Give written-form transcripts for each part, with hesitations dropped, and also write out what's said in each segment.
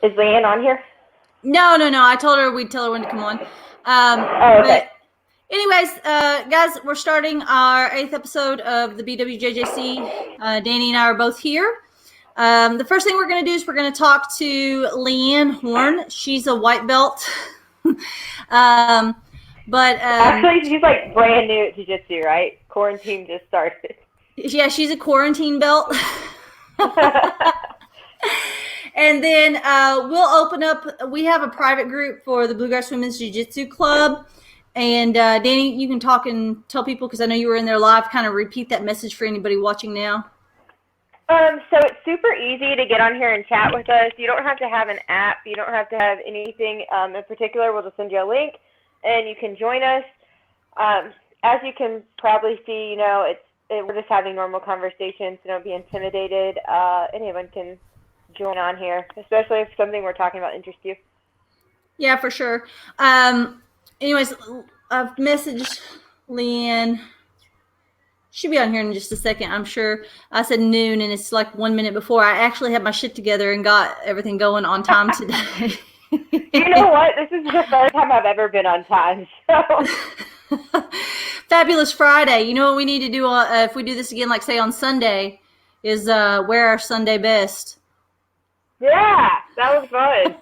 Is Leanne on here? No. I told her we'd tell her when to come on. Okay. But anyways, guys, we're starting our 8th episode of the Bwjjc. Danny and I are both here. The first thing we're going to do is we're going to talk to Leanne Horn. She's a white belt. But actually, she's like brand new at jiu-jitsu, right? Quarantine just started. Yeah, she's a quarantine belt. And then we'll open up. We have a private group for the Bluegrass Women's Jiu-Jitsu Club. And Danny, you can talk and tell people, because I know you were in there live, kind of repeat that message for anybody watching now. So it's super easy to get on here and chat with us. You don't have to have an app. You don't have to have anything in particular. We'll just send you a link, and you can join us. As you can probably see, we're just having normal conversations. So don't be intimidated. Anyone can join on here, especially if something we're talking about interests you. Yeah, for sure. Anyways, I've messaged Leanne. She'll be on here in just a second, I'm sure. I said noon, and it's like 1 minute before. I actually had my shit together and got everything going on time today. You know what? This is the first time I've ever been on time. So. Fabulous Friday. You know what we need to do if we do this again, like say on Sunday, is wear our Sunday best. Yeah, that was fun.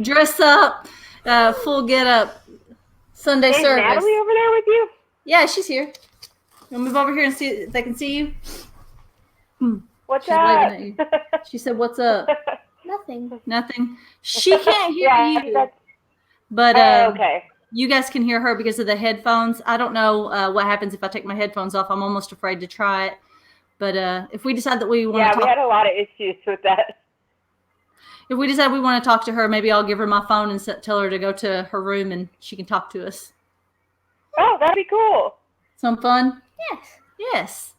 Dress up, full get up, Sunday service. Is Natalie over there with you? Yeah, she's here. You'll move over here and see if they can see you. What's She's up? waving at you. She said, "What's up?" Nothing. She can't hear you. But okay. You guys can hear her because of the headphones. I don't know what happens if I take my headphones off. I'm almost afraid to try it. But if we decide that we want to talk... Yeah, we had a lot of issues with that. If we decide we want to talk to her, maybe I'll give her my phone and tell her to go to her room and she can talk to us. Oh, that'd be cool. Some fun? Yes.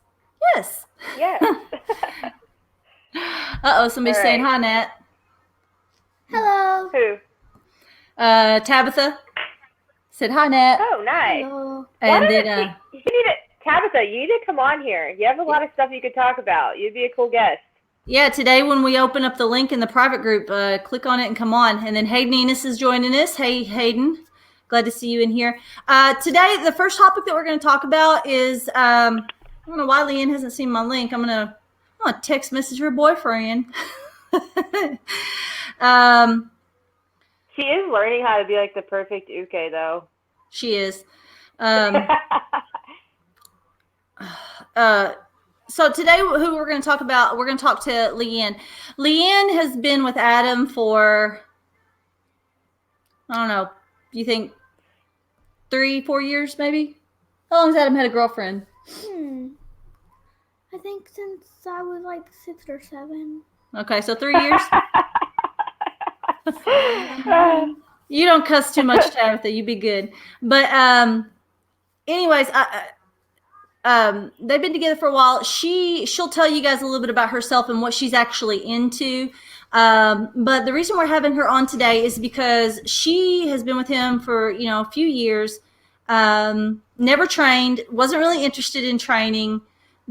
Uh-oh, somebody's saying hi, Nat. Hello. Who? Tabitha said hi, Nat. Oh, nice. Hello. And then Tabitha, you need to come on here. You have a lot of stuff you could talk about. You'd be a cool guest. yeah, today when we open up the link in the private group, click on it and come on. And then Hayden Enos is joining us. Hey, Hayden. Glad to see you in here. Today, the first topic that we're going to talk about is, I don't know why Leanne hasn't seen my link. I'm going to text message her boyfriend. She is learning how to be like the perfect uke, though. She is. So today, who we're going to talk about, we're going to talk to Leanne. Leanne has been with Adam for, I don't know, you think 3-4 years maybe? How long has Adam had a girlfriend? I think since I was like 6 or 7. Okay, so 3 years? You don't cuss too much, Tabitha. You be good. But anyways, they've been together for a while. She'll tell you guys a little bit about herself and what she's actually into. But the reason we're having her on today is because she has been with him for, a few years, never trained, wasn't really interested in training.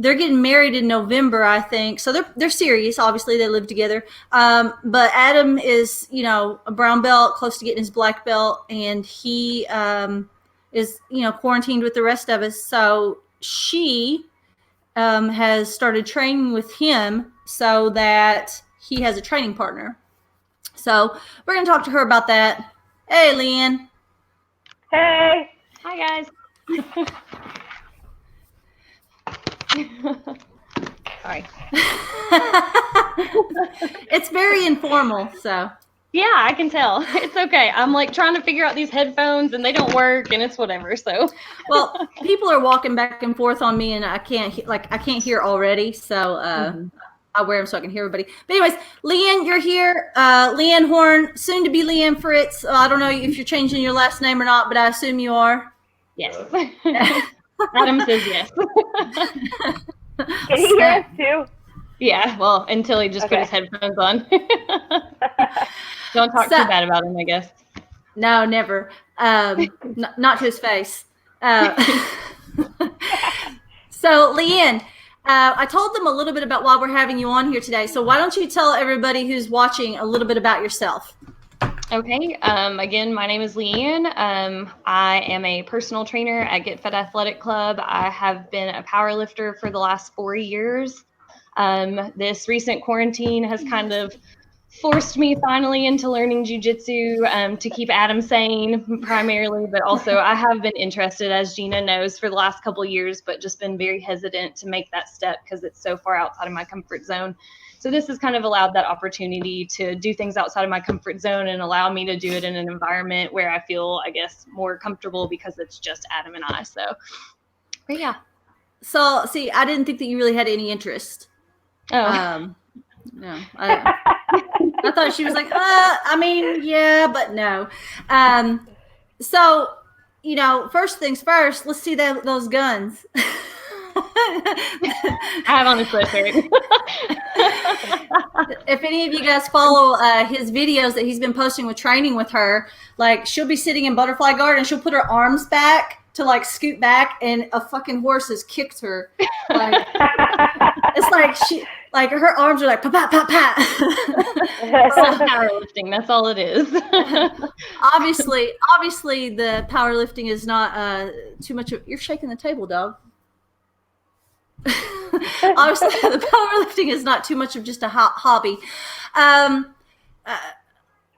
They're getting married in November, I think. So they're serious. Obviously, they live together. But Adam is, a brown belt, close to getting his black belt, and he is, quarantined with the rest of us. So she has started training with him so that he has a training partner. So we're going to talk to her about that. Hey, Leanne. Hey. Hi, guys. Sorry. It's very informal, so. Yeah, I can tell. It's okay. I'm like trying to figure out these headphones and they don't work and it's whatever. So, well, people are walking back and forth on me and I can't hear already. So, I wear them so I can hear everybody. But anyways, Leanne, you're here. Leanne Horn, soon to be Leanne Fritz. I don't know if you're changing your last name or not, but I assume you are. Yes. Adam says yes. Can he hear us too? Yeah, well, until he just put his headphones on. Don't talk too bad about him, I guess. No, never. Not to his face. So, Leanne, I told them a little bit about why we're having you on here today. So why don't you tell everybody who's watching a little bit about yourself? Okay. Again, my name is Leanne. I am a personal trainer at Get Fit Athletic Club. I have been a power lifter for the last 4 years. This recent quarantine has kind of forced me finally into learning jujitsu to keep Adam sane primarily, but also I have been interested, as Gina knows, for the last couple of years, but just been very hesitant to make that step because it's so far outside of my comfort zone. So this has kind of allowed that opportunity to do things outside of my comfort zone and allow me to do it in an environment where I feel, I guess, more comfortable because it's just Adam and I. So, but yeah. So, see, I didn't think that you really had any interest. Oh. No, I thought she was like, I mean, yeah, but no. So, first things first, let's see those guns. I have on a sweatshirt. If any of you guys follow his videos that he's been posting with training with her, like she'll be sitting in butterfly guard and she'll put her arms back to like scoot back, and a fucking horse has kicked her. Like it's like her arms are like pa pa pa pa. Powerlifting, that's all it is. Obviously, the powerlifting is not too much of. You're shaking the table, dog. Obviously, the powerlifting is not too much of just a hobby.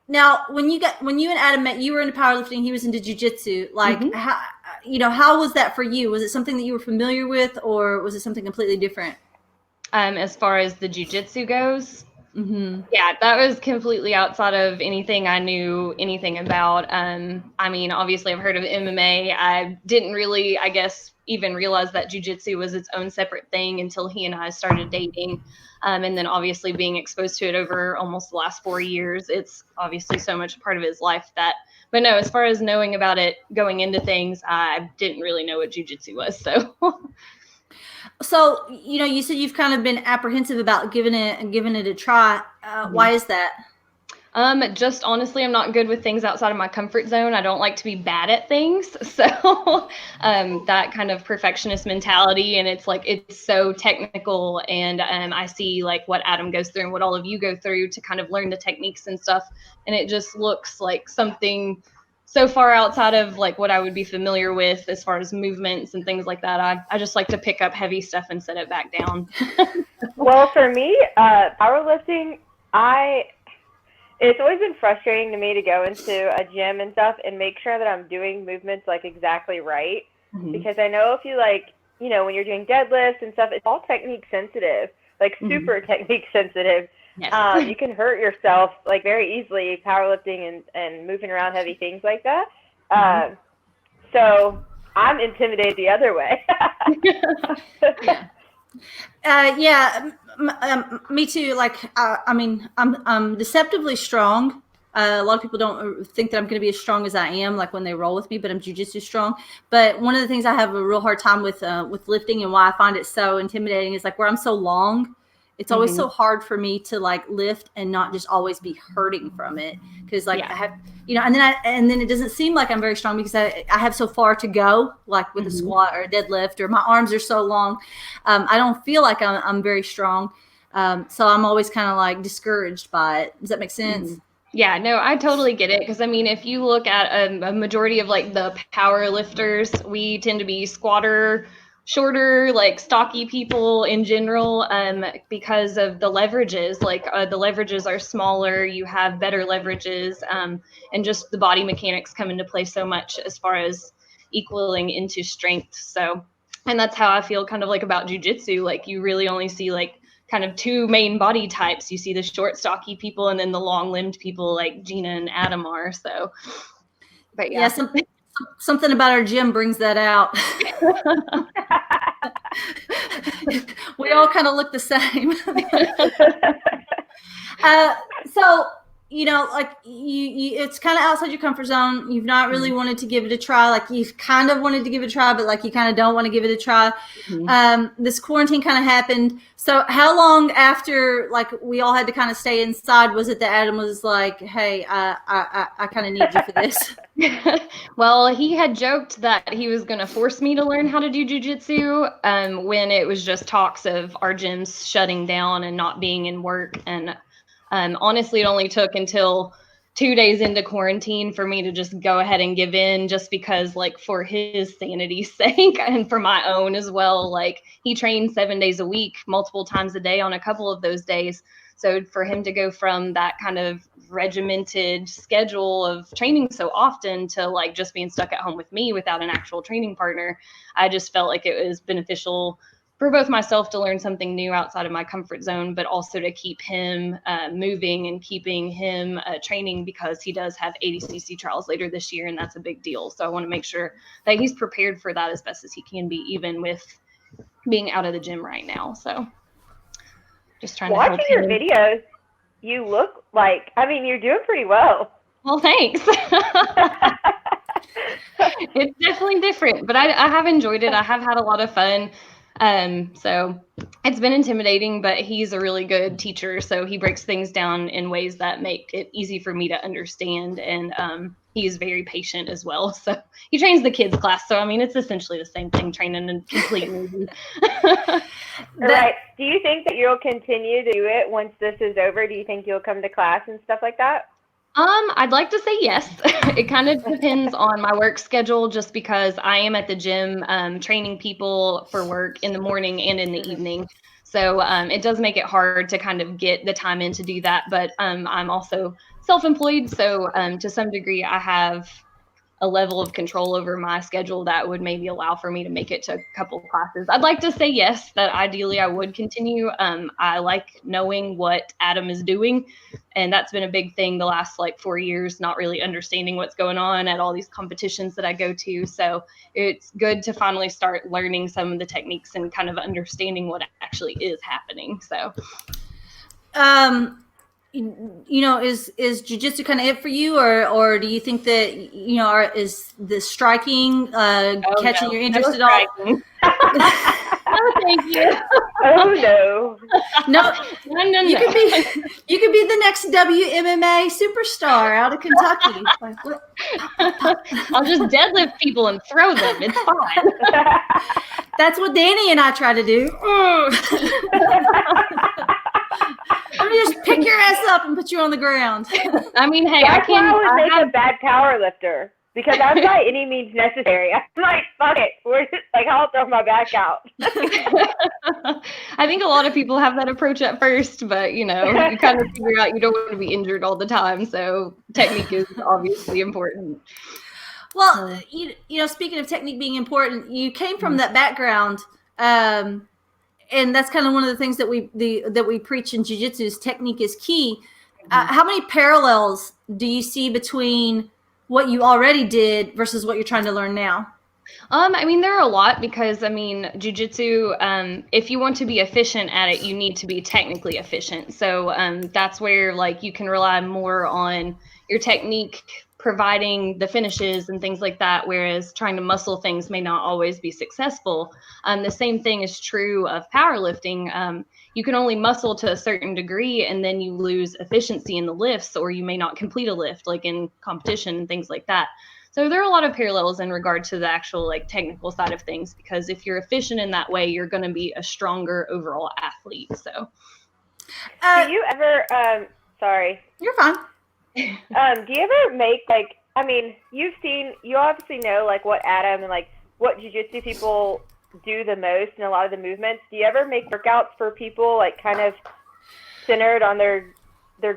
Now, when you and Adam met, you were into powerlifting. He was into jujitsu. Like, how was that for you? Was it something that you were familiar with, or was it something completely different? As far as the jujitsu goes, mm-hmm. Yeah, that was completely outside of anything I knew anything about. I mean, obviously, I've heard of MMA. I didn't really, I guess, even realize that jujitsu was its own separate thing until he and I started dating. And then obviously being exposed to it over almost the last 4 years, it's obviously so much a part of his life that, but no, as far as knowing about it going into things, I didn't really know what jujitsu was. So, you said you've kind of been apprehensive about giving it a try. Why is that? Just honestly, I'm not good with things outside of my comfort zone. I don't like to be bad at things. So that kind of perfectionist mentality, and it's like, it's so technical, and I see like what Adam goes through and what all of you go through to kind of learn the techniques and stuff. And it just looks like something so far outside of like what I would be familiar with as far as movements and things like that. I just like to pick up heavy stuff and set it back down. Well, for me, powerlifting, it's always been frustrating to me to go into a gym and stuff and make sure that I'm doing movements like exactly right. Mm-hmm. Because I know if you when you're doing deadlifts and stuff, it's all technique sensitive, like super technique sensitive. Yes. You can hurt yourself like very easily powerlifting and moving around heavy things like that. So I'm intimidated the other way. Me too. Like, I mean, I'm deceptively strong. A lot of people don't think that I'm going to be as strong as I am, like when they roll with me, but I'm jujitsu strong. But one of the things I have a real hard time with lifting, and why I find it so intimidating, is like where I'm so long. It's always so hard for me to like lift and not just always be hurting from it, because like I have, and then it doesn't seem like I'm very strong because I have so far to go, like with a squat or a deadlift, or my arms are so long. I don't feel like I'm very strong. So I'm always kind of like discouraged by it. Does that make sense? Yeah, no, I totally get it. Because I mean, if you look at a majority of like the power lifters, we tend to be squatter, shorter, like stocky people in general, because of the leverages. Like the leverages are smaller, you have better leverages, and just the body mechanics come into play so much as far as equaling into strength. So, and that's how I feel kind of like about jujitsu. Like you really only see like kind of two main body types. You see the short, stocky people, and then the long-limbed people like Gina and Adam are. So, but yeah. Something about our gym brings that out. We all kind of look the same. So, like you it's kind of outside your comfort zone. You've not really wanted to give it a try. Like you've kind of wanted to give it a try, but like you kind of don't want to give it a try. This quarantine kind of happened. So how long after like we all had to kind of stay inside was it that Adam was like, "Hey, I kind of need you for this"? Well, he had joked that he was going to force me to learn how to do jujitsu when it was just talks of our gyms shutting down and not being in work. And honestly, it only took until 2 days into quarantine for me to just go ahead and give in, just because, like, for his sanity's sake and for my own as well. Like, he trained 7 days a week, multiple times a day on a couple of those days. So for him to go from that kind of regimented schedule of training so often to like just being stuck at home with me without an actual training partner, I just felt like it was beneficial for both myself to learn something new outside of my comfort zone, but also to keep him moving and keeping him training, because he does have ADCC trials later this year, and that's a big deal. So I want to make sure that he's prepared for that as best as he can be, even with being out of the gym right now. So just trying to help Watching your him. videos, you look like, I mean, you're doing pretty well. Well, thanks. It's definitely different, but I have enjoyed it. I have had a lot of fun. So it's been intimidating, but he's a really good teacher. So he breaks things down in ways that make it easy for me to understand. And he is very patient as well. So he trains the kids class. So, I mean, it's essentially the same thing, training a complete movie. Right. Do you think that you'll continue to do it once this is over? Do you think you'll come to class and stuff like that? I'd like to say yes. It kind of depends on my work schedule, just because I am at the gym training people for work in the morning and in the evening. So it does make it hard to kind of get the time in to do that. But I'm also self-employed. So to some degree, I have a level of control over my schedule that would maybe allow for me to make it to a couple of classes. I'd like to say yes, that ideally I would continue. I like knowing what Adam is doing, and that's been a big thing the last like 4 years, not really understanding what's going on at all these competitions that I go to. So it's good to finally start learning some of the techniques and kind of understanding what actually is happening. So you know, is jiu-jitsu kind of it for you, or do you think that, you know, is the striking catching your interest at all? No, thank you. Oh no. No. No. You could be the next WMMA superstar out of Kentucky. Like, what? I'll just deadlift people and throw them. It's fine. That's what Danny and I try to do. Let me just pick your ass up and put you on the ground. I mean, hey, That's why I would make have a bad power lifter, because I'm by any means necessary. I'm like, fuck it. We're just, like, I'll throw my back out. I think a lot of people have that approach at first, but you know, you kind of figure out you don't want to be injured all the time. So technique is obviously important. Well, you know, speaking of technique being important, you came from that background, and that's kind of one of the things that we preach in jiu-jitsu is technique is key. How many parallels do you see between what you already did versus what you're trying to learn now? I mean, there are a lot, because I mean, jiu-jitsu, if you want to be efficient at it, you need to be technically efficient. So that's where like you can rely more on your technique providing the finishes and things like that, whereas trying to muscle things may not always be successful. The same thing is true of powerlifting. You can only muscle to a certain degree, and then you lose efficiency in the lifts, or you may not complete a lift, like in competition and things like that. So there are a lot of parallels in regard to the actual like technical side of things, because if you're efficient in that way, you're going to be a stronger overall athlete. So do you ever, sorry. You're fine. Do you ever make, like, I mean, you obviously know, like, what Adam and, like, what jiu-jitsu people do the most and a lot of the movements. Do you ever make workouts for people, like, kind of centered on their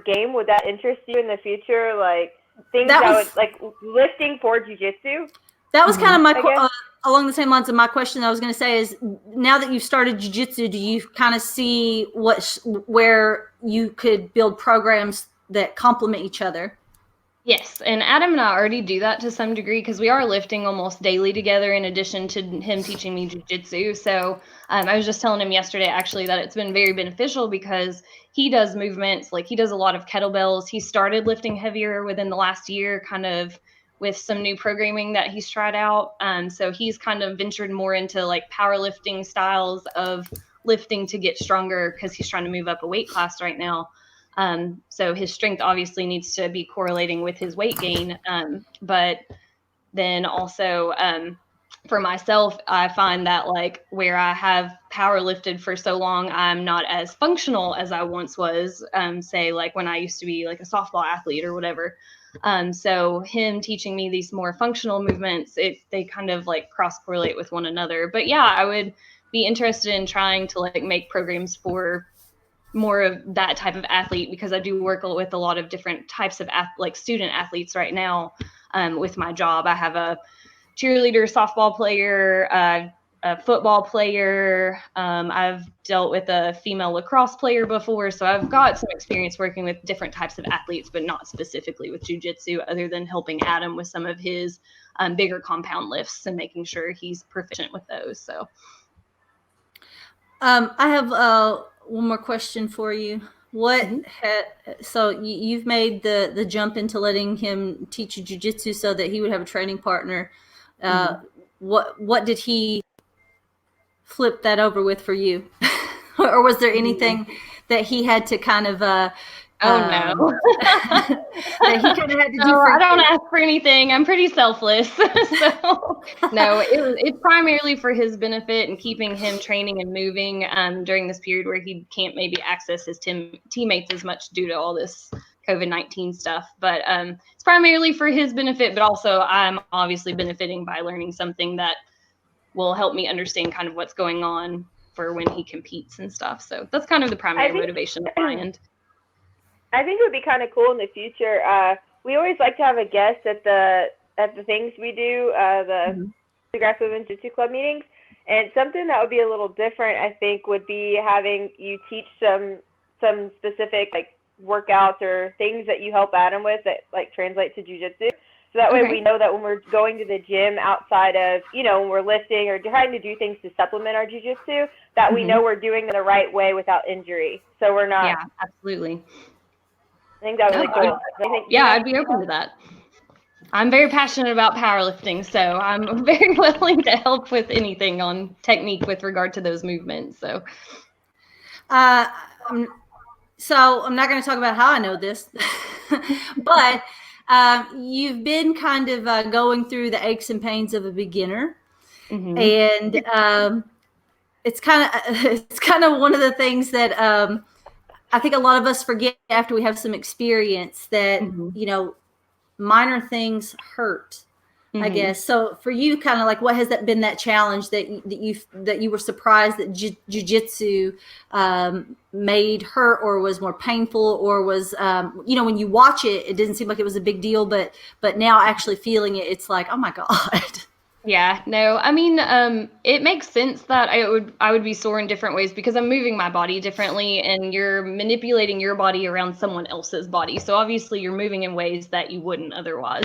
game? Would that interest you in the future? Like, things that would, like, lifting for jiu-jitsu? That was kind of my, along the same lines of my question I was going to say is, now that you've started jiu-jitsu, do you kind of see where you could build programs that complement each other? Yes, and Adam and I already do that to some degree, because we are lifting almost daily together in addition to him teaching me jiu-jitsu. So I was just telling him yesterday actually that it's been very beneficial, because he does movements, like he does a lot of kettlebells. He started lifting heavier within the last year, kind of with some new programming that he's tried out. So he's kind of ventured more into like powerlifting styles of lifting to get stronger because he's trying to move up a weight class right now. So his strength obviously needs to be correlating with his weight gain. But then also for myself, I find that like where I have power lifted for so long, I'm not as functional as I once was, say like when I used to be like a softball athlete or whatever. So him teaching me these more functional movements, they kind of like cross correlate with one another. But yeah, I would be interested in trying to like make programs for more of that type of athlete, because I do work with a lot of different types of like student athletes right now. With my job, I have a cheerleader, softball player, a football player. I've dealt with a female lacrosse player before, so I've got some experience working with different types of athletes, but not specifically with jiu-jitsu, other than helping Adam with some of his bigger compound lifts and making sure he's proficient with those. So I have one more question for you. What so you've made the jump into letting him teach you jiu-jitsu so that he would have a training partner. What did he flip that over with for you? Or was there anything that he had to kind of no. that he kind of had to do for I don't ask for anything. I'm pretty selfless. So no, it's primarily for his benefit and keeping him training and moving during this period where he can't maybe access his teammates as much due to all this COVID-19 stuff. But it's primarily for his benefit, but also I'm obviously benefiting by learning something that will help me understand kind of what's going on for when he competes and stuff. So that's kind of the primary motivation of my end. I think it would be kind of cool in the future. We always like to have a guest at the things we do, the Grass Women's Jiu-Jitsu Club meetings. And something that would be a little different, I think, would be having you teach some specific like workouts or things that you help Adam with that like translate to jiu-jitsu. So that way we know that when we're going to the gym outside of, when we're lifting or trying to do things to supplement our jiu-jitsu, that we know we're doing it the right way without injury. So we're not. Yeah, absolutely. I think that would be cool. I'd be open to that. I'm very passionate about powerlifting, so I'm very willing to help with anything on technique with regard to those movements. So I'm not going to talk about how I know this, but you've been kind of going through the aches and pains of a beginner, and it's kind of one of the things that I think a lot of us forget after we have some experience that, minor things hurt, I guess. So for you, kind of like, what has that been that challenge that you were surprised that jiu-jitsu made hurt, or was more painful, or was, when you watch it, it didn't seem like it was a big deal, but now actually feeling it, it's like, oh my God. Yeah, no, I mean, it makes sense that I would be sore in different ways because I'm moving my body differently and you're manipulating your body around someone else's body. So obviously you're moving in ways that you wouldn't otherwise.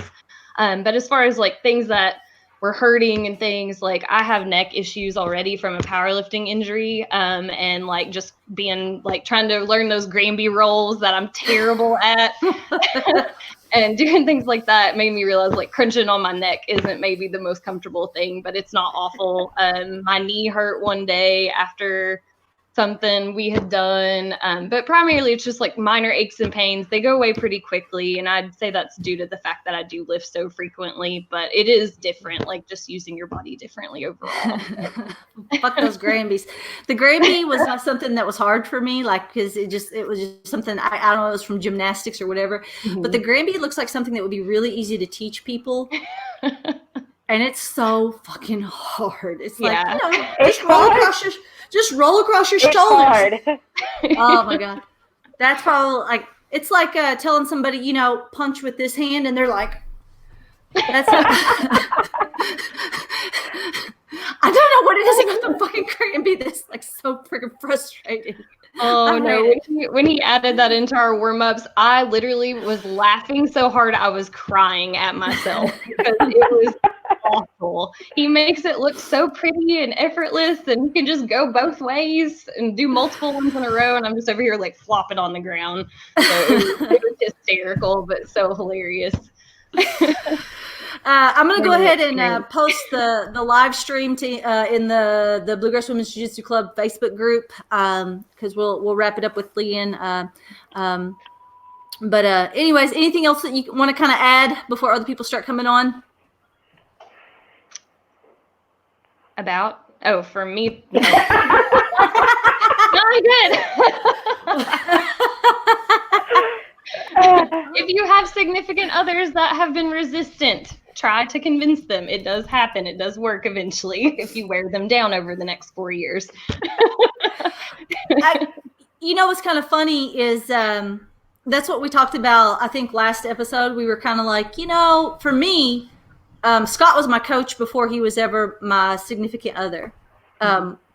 But as far as like things that were hurting and things, like I have neck issues already from a powerlifting injury, and like just being like trying to learn those Granby rolls that I'm terrible at. And doing things like that made me realize like crunching on my neck isn't maybe the most comfortable thing, but it's not awful. My knee hurt one day after something we had done, but primarily it's just like minor aches and pains. They go away pretty quickly, and I'd say that's due to the fact that I do lift so frequently, but it is different, like just using your body differently overall. Fuck those Granbys. The Granby was not something that was hard for me, like, because it was just something, I don't know, it was from gymnastics or whatever, but the Granby looks like something that would be really easy to teach people. And it's so fucking hard. It's like, just roll across your shoulders. Hard. Oh my God. That's probably like, it's like telling somebody, punch with this hand, and they're like, that's not, I don't know what it is about the fucking Granby that's like so freaking frustrating. Oh no, when he added that into our warm-ups, I literally was laughing so hard I was crying at myself because it was awful. He makes it look so pretty and effortless, and you can just go both ways and do multiple ones in a row, and I'm just over here like flopping on the ground. So it was hysterical, but so hilarious. I'm going to go ahead and Great. post the live stream in the Bluegrass Women's Jiu-Jitsu Club Facebook group because we'll wrap it up with Leanne. But anyways, anything else that you want to kind of add before other people start coming on? For me, no. No, I'm good. If you have significant others that have been resistant, try to convince them. It does happen. It does work eventually if you wear them down over the next 4 years. What's kind of funny is that's what we talked about, I think, last episode. We were kind of like, for me, Scott was my coach before he was ever my significant other,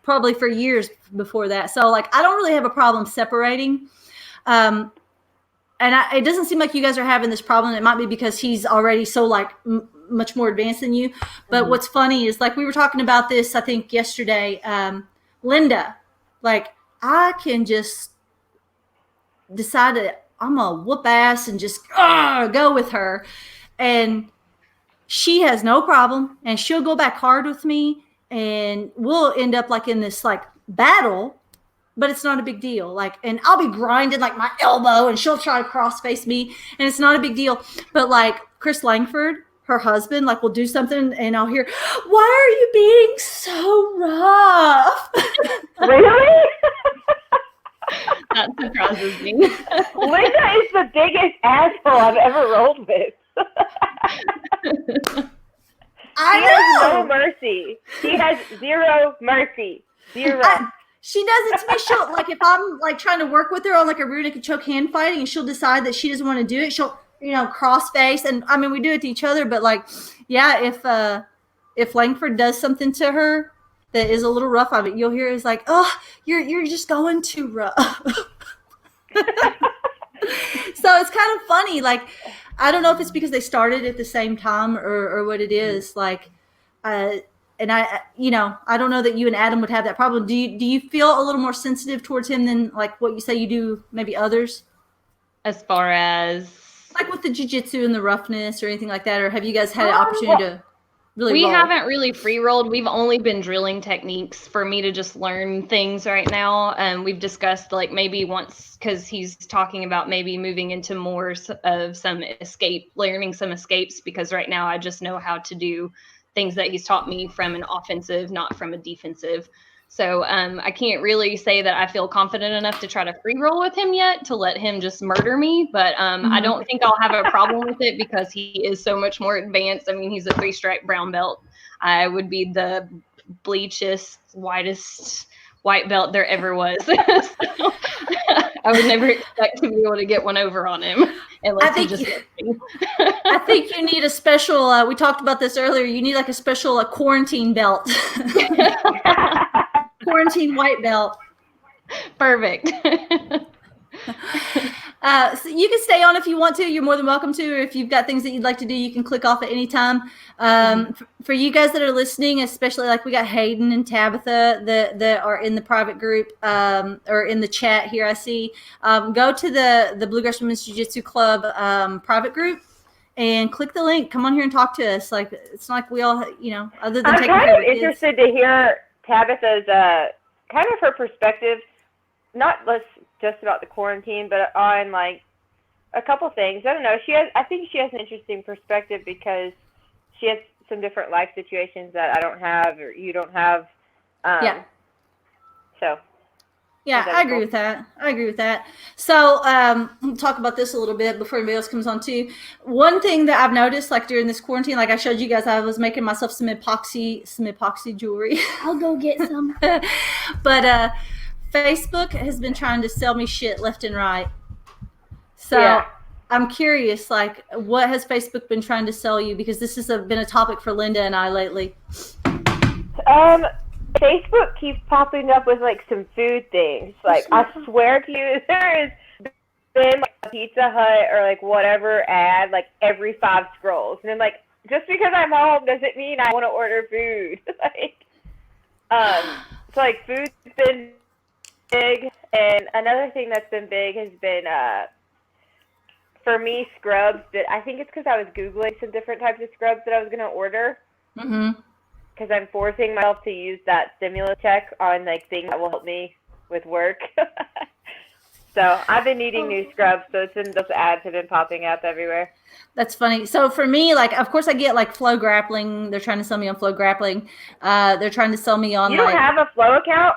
probably for years before that. So, like, I don't really have a problem separating. It doesn't seem like you guys are having this problem. It might be because he's already so, like, much more advanced than you. But what's funny is, like, we were talking about this, I think, yesterday. Linda, like, I can just decide that I'm going to whoop ass and just go with her. And she has no problem. And she'll go back hard with me. And we'll end up, like, in this, like, battle. But it's not a big deal. Like, and I'll be grinding like my elbow and she'll try to cross face me and it's not a big deal. But like Chris Langford, her husband, like will do something and I'll hear, why are you being so rough? Really? That surprises me. Linda is the biggest asshole I've ever rolled with. I She has know. no mercy. She has zero mercy. Zero. She does it to me. She'll, like, if I'm like trying to work with her on like a rear naked choke hand fighting and she'll decide that she doesn't want to do it, she'll, cross face. And I mean, we do it to each other, but like, yeah, if Langford does something to her that is a little rough of it, you'll hear it's like, oh, you're just going too rough. So it's kind of funny. Like, I don't know if it's because they started at the same time or what it is. Like, and I don't know that you and Adam would have that problem. Do you feel a little more sensitive towards him than like what you say you do maybe others? As far as like with the jiu-jitsu and the roughness or anything like that, or have you guys had an opportunity to really we roll? haven't really free rolled. We've only been drilling techniques for me to just learn things right now. We've discussed like maybe once because he's talking about maybe moving into more of some learning some escapes because right now I just know how to do things that he's taught me from an offensive, not from a defensive. So I can't really say that I feel confident enough to try to free roll with him yet to let him just murder me. But I don't think I'll have a problem with it because he is so much more advanced. I mean, he's a 3-stripe brown belt. I would be the bleachest, whitest white belt there ever was. So, I would never expect to be able to get one over on him. I think you need a special, we talked about this earlier, you need like a special quarantine belt. Quarantine white belt. Perfect. So you can stay on if you want to. You're more than welcome to. Or if you've got things that you'd like to do, you can click off at any time. For you guys that are listening, especially like we got Hayden and Tabitha that are in the private group or in the chat here, I see. Go to the Bluegrass Women's Jiu-Jitsu Club private group and click the link. Come on here and talk to us. Like it's not like we all, other than I'm taking kind care of of kids. interested to hear Tabitha's kind of her perspective, not just about the quarantine, but on like a couple things. I don't know. I think she has an interesting perspective because she has some different life situations that I don't have or you don't have. Yeah. So. Yeah, I agree with that. So we'll talk about this a little bit before anybody else comes on too. One thing that I've noticed, like during this quarantine, like I showed you guys, I was making myself some epoxy jewelry. I'll go get some. But Facebook has been trying to sell me shit left and right. So yeah. I'm curious, like, what has Facebook been trying to sell you? Because this has been a topic for Linda and I lately. Facebook keeps popping up with like some food things. Like I swear to you, there has been like a Pizza Hut or like whatever ad like every 5 scrolls, and then like just because I'm home doesn't mean I want to order food. So like food's been big, and another thing that's been big has been for me, scrubs, I think it's because I was Googling some different types of scrubs that I was going to order. Mm-hmm. Because I'm forcing myself to use that stimulus check on like things that will help me with work. So I've been needing new scrubs, so those ads have been popping up everywhere. That's funny. So for me, like, of course I get like Flow Grappling. They're trying to sell me on Flow Grappling. They're trying to sell me on You don't have a Flow account?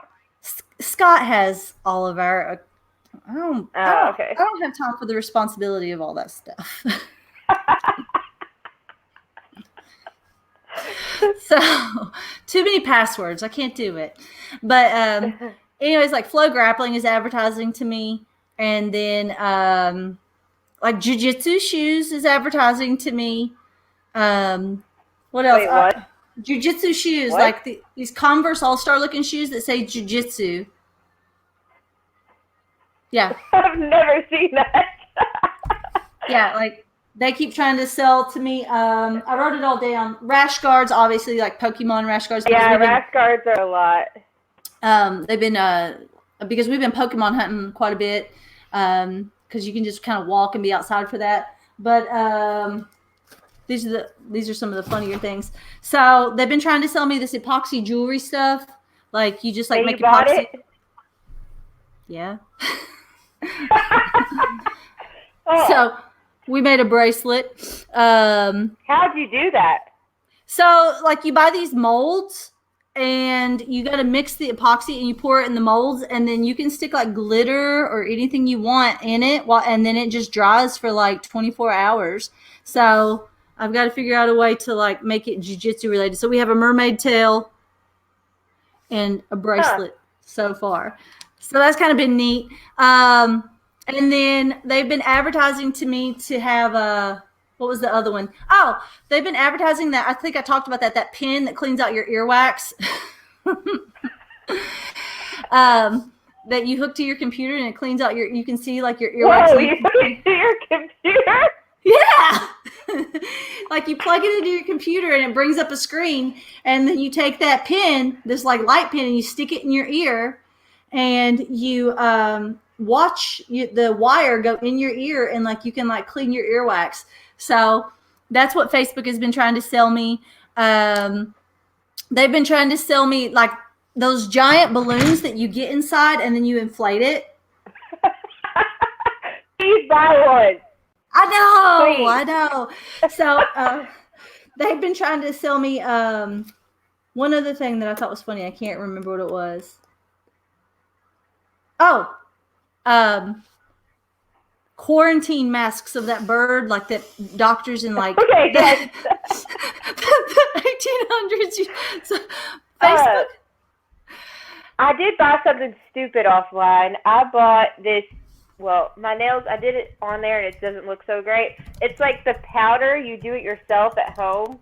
Scott has all of our. Okay. I don't have time for the responsibility of all that stuff. So too many passwords. I can't do it. But anyways, like Flow Grappling is advertising to me, and then like Bwjjc shoes is advertising to me. What else? Wait, what? Bwjjc shoes, What? like these Converse All-Star looking shoes that say Bwjjc. Yeah. I've never seen that. Yeah, like they keep trying to sell to me. I wrote it all down. Rash guards, obviously, like Pokemon rash guards. Yeah, rash guards are a lot. They've been because we've been Pokemon hunting quite a bit. Because you can just kind of walk and be outside for that. But these are some of the funnier things. So they've been trying to sell me this epoxy jewelry stuff. Like you just like make you bought epoxy. It? Yeah. Oh. So we made a bracelet. How'd you do that? So like you buy these molds and you got to mix the epoxy and you pour it in the molds, and then you can stick like glitter or anything you want in it, and then it just dries for like 24 hours. So I've got to figure out a way to like make it jiu-jitsu related. So we have a mermaid tail and a bracelet so far. So that's kind of been neat. And then they've been advertising to me to have what was the other one? Oh, they've been advertising that. I think I talked about that pen that cleans out your earwax. That you hook to your computer and it cleans out you can see like your earwax. Whoa, you hook it to your computer? Yeah. Like you plug it into your computer and it brings up a screen, and then you take that pen, this like light pen, and you stick it in your ear, and you watch the wire go in your ear, and like you can like clean your earwax. So that's what Facebook has been trying to sell me. They've been trying to sell me like those giant balloons that you get inside and then you inflate it. Please buy one. I know. So they've been trying to sell me one other thing that I thought was funny. I can't remember what it was. Oh, quarantine masks of that bird, like that doctors in like okay, yes. the 1800s. So, Facebook. I did buy something stupid offline. I bought this. Well, my nails, I did it on there and it doesn't look so great. It's like the powder, you do it yourself at home,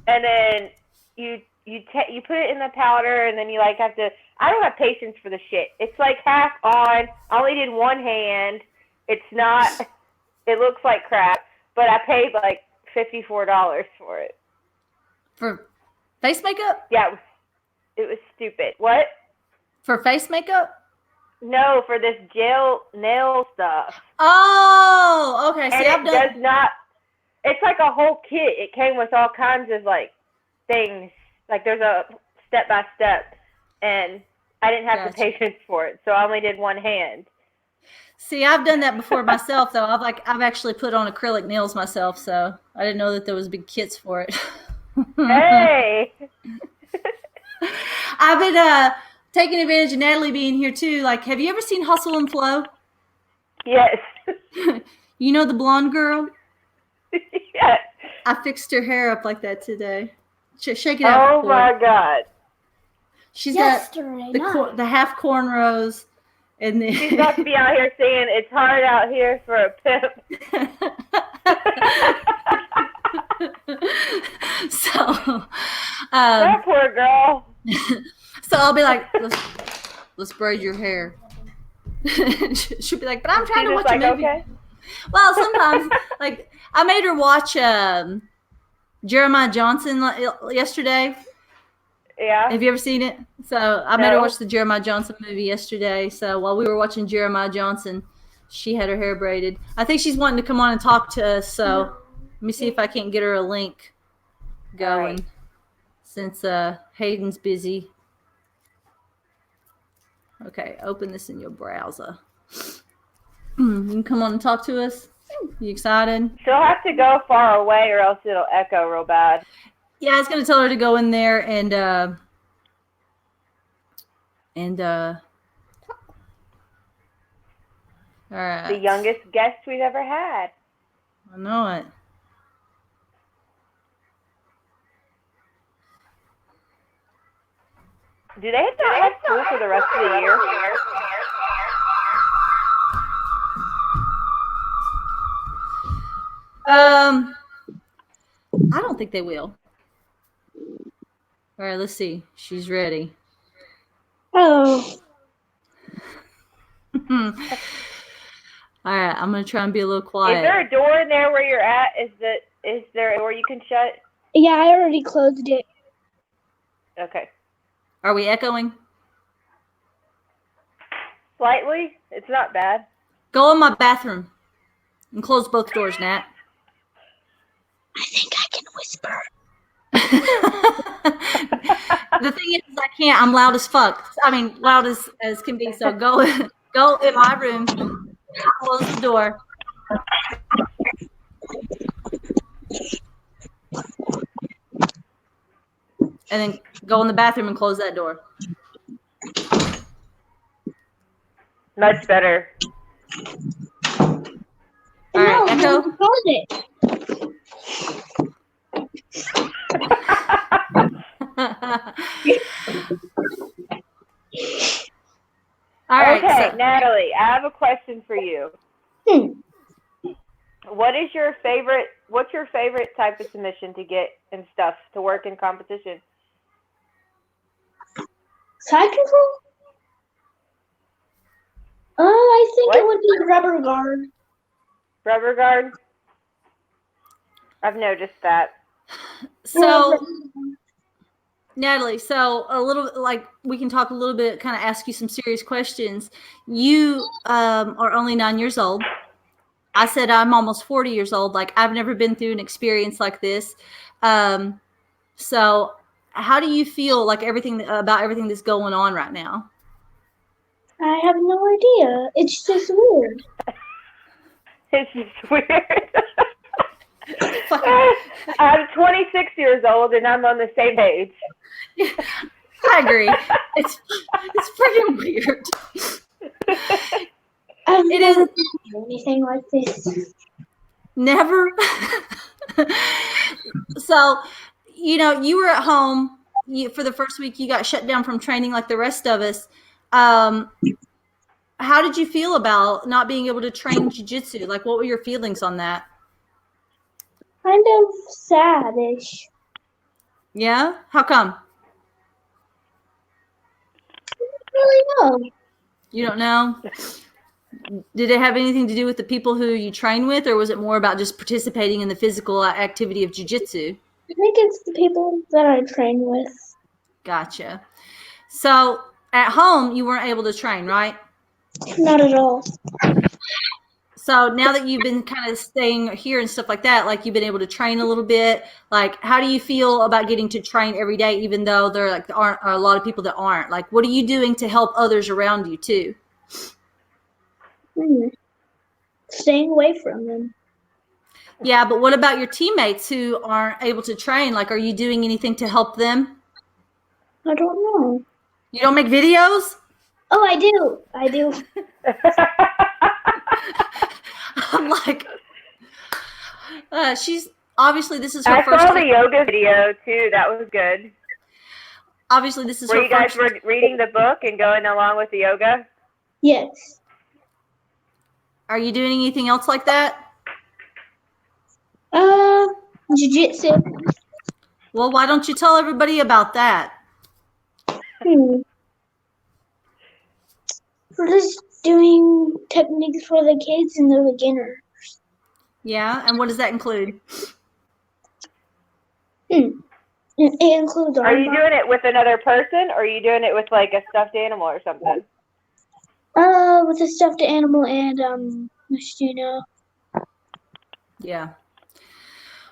and then you put it in the powder, and then you like have to. I don't have patience for the shit. It's like half on. I only did one hand. It's not. It looks like crap, but I paid like $54 for it. For face makeup? Yeah, it was stupid. What? For face makeup? No, for this gel nail stuff. Oh, okay. See, and does not. It's like a whole kit. It came with all kinds of like things. Like there's a step by step, and I didn't have the patience for it, so I only did one hand. See, I've done that before myself, though. I've actually put on acrylic nails myself, so I didn't know that there was big kits for it. Hey. I've been taking advantage of Natalie being here too. Like, have you ever seen Hustle and Flow? Yes. You know the blonde girl? Yes. I fixed her hair up like that today. Shake it out. Oh my God. She's got the half cornrows, and then she's about to be out here singing "It's Hard Out Here for a Pimp." So, that poor girl. So I'll be like, let's braid your hair. She'll be like, but I'm trying to watch a movie. Okay. Well, sometimes, like, I made her watch Jeremiah Johnson yesterday. Yeah. Have you ever seen it? So I made her watch the Jeremiah Johnson movie yesterday. So while we were watching Jeremiah Johnson, She had her hair braided. I think she's wanting to come on and talk to us. So let me see if I can't get her a link going, right. since Hayden's busy. Okay, open this in your browser. You can come on and talk to us. You excited? She'll have to go far away or else it'll echo real bad. Yeah, I was going to tell her to go in there and all right. The youngest guest we've ever had. I know it. Do they not have school for the rest of the year? I don't think they will. All right, let's see. She's ready. Oh. All right, I'm gonna try and be a little quiet. Is there a door in there where you're at? Is there a door you can shut? Yeah, I already closed it. Okay. Are we echoing? Slightly. It's not bad. Go in my bathroom and close both doors, Nat. I think I can whisper. The thing is, I can't. I'm loud as fuck. I mean, loud as can be. So go in my room, close the door. And then go in the bathroom and close that door. Much better. All right, echo. Close it. All right. Okay, So, Natalie, I have a question for you. What's your favorite type of submission to get and stuff to work in competition? Side control? I think What? it would be rubber guard. Rubber guard? I've noticed that. so Natalie, so a little, like, we can talk a little bit, kind of ask you some serious questions. You are only 9 years old. I said I'm almost 40 years old. Like, I've never been through an experience like this. So how do you feel like everything that's going on right now? I have no idea. It's just weird. It's just weird. I'm 26 years old and I'm on the same page. I agree. It's pretty weird. I've It never is done anything like this. never. So, you were at home. For the first week, you got shut down from training like the rest of us. How did you feel about not being able to train jiu-jitsu? Like, what were your feelings on that? Kind of sad-ish. Yeah? How come? I don't really know. You don't know? Did it have anything to do with the people who you train with, or was it more about just participating in the physical activity of jiu-jitsu? I think it's the people that I train with. Gotcha. So at home, you weren't able to train, right? Not at all. So now that you've been kind of staying here and stuff like that, like, you've been able to train a little bit, like, how do you feel about getting to train every day, even though there aren't a lot of people that aren't? Like, what are you doing to help others around you too? Staying away from them. Yeah, but what about your teammates who aren't able to train? Like, are you doing anything to help them? I don't know. You don't make videos? Oh, I do. I do. I'm like, she's obviously, this is her I first. saw the yoga video too. That was good. Obviously, this is Were her you guys first. reading the book and going along with the yoga? Yes. Are you doing anything else like that? Jiu-jitsu. Well, why don't you tell everybody about that? We're just doing techniques for the kids and the beginners. Yeah, and what does that include? It includes Are you doing it with another person, or are you doing it with like a stuffed animal or something? With a stuffed animal and machina. Yeah.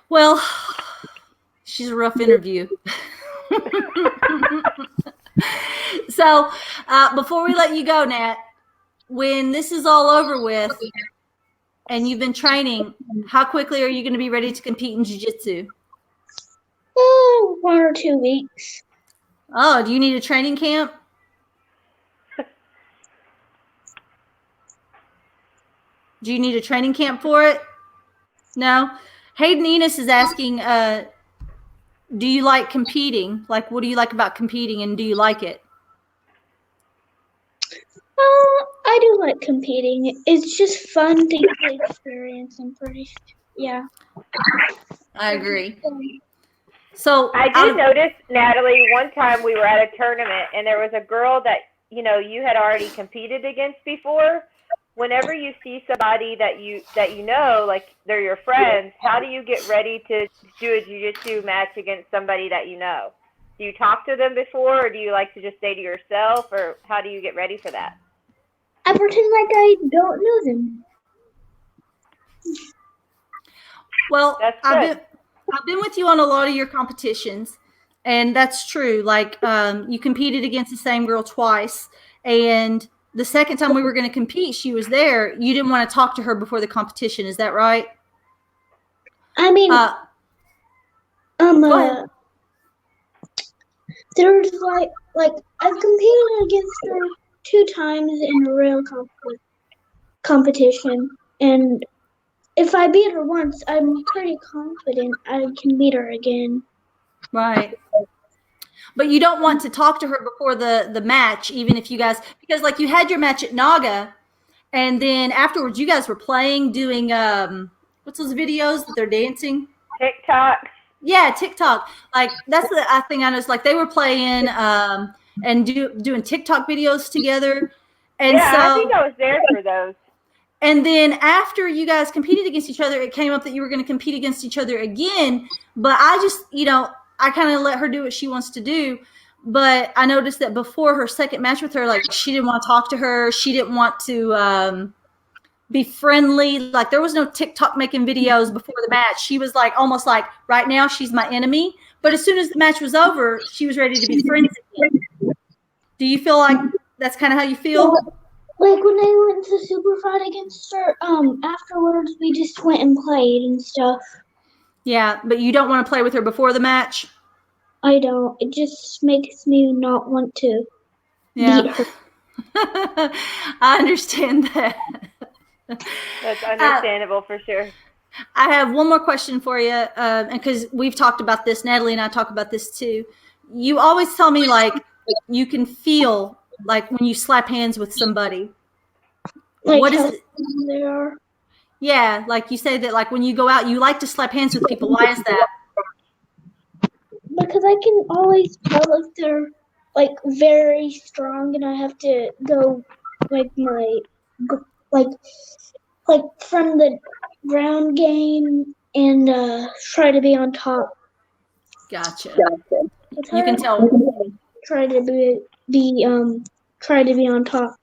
Well, she's a rough interview. So, before we let you go, Nat, when this is all over with and you've been training, how quickly are you going to be ready to compete in jiu-jitsu? 1 or 2 weeks. Oh, do you need a training camp? Do you need a training camp for it? No? Hayden Enos is asking, do you like competing? Like, what do you like about competing, and do you like it? I do like competing. It's just fun to get the experience. Yeah. I agree. So I did notice, Natalie, one time we were at a tournament and there was a girl that, you had already competed against before. Whenever you see somebody that you know, like they're your friends, how do you get ready to do a jiu-jitsu match against somebody that you know? Do you talk to them before, or do you like to just stay to yourself, or how do you get ready for that? I pretend like I don't know them. Well, That's good. I've been with you on a lot of your competitions, and that's true. Like, you competed against the same girl twice, and the second time we were going to compete, she was there. You didn't want to talk to her before the competition. Is that right? I mean, Go ahead. there's like I've competed against her 2 times in a real competition, and if I beat her once, I'm pretty confident I can beat her again. Right. But you don't want to talk to her before the match, even if you guys, because like you had your match at Naga, and then afterwards you guys were playing, doing what's those videos that they're dancing? TikTok. Yeah, TikTok. Like that's the thing I noticed. Like they were playing and doing TikTok videos together, and Yeah, I think so I was there for those. and then after you guys competed against each other, it came up that you were going to compete against each other again. But I just, I kind of let her do what she wants to do. But I noticed that before her second match with her, like she didn't want to talk to her. She didn't want to be friendly. Like there was no TikTok making videos before the match. She was like almost like right now she's my enemy. But as soon as the match was over, she was ready to be friends again. Do you feel like that's kind of how you feel? Like when I went to Super Fight against her, afterwards we just went and played and stuff. Yeah, but you don't want to play with her before the match? I don't. It just makes me not want to beat her. I understand that. That's understandable for sure. I have one more question for you, and because we've talked about this, Natalie and I talk about this too. You always tell me like you can feel like when you slap hands with somebody. Like what how is it? they are. Yeah, like you say that like when you go out, you like to slap hands with people. Why is that? Because I can always tell if they're like very strong, and I have to go like like from the ground game and try to be on top. Gotcha. It's You can hard tell. to try to be on top.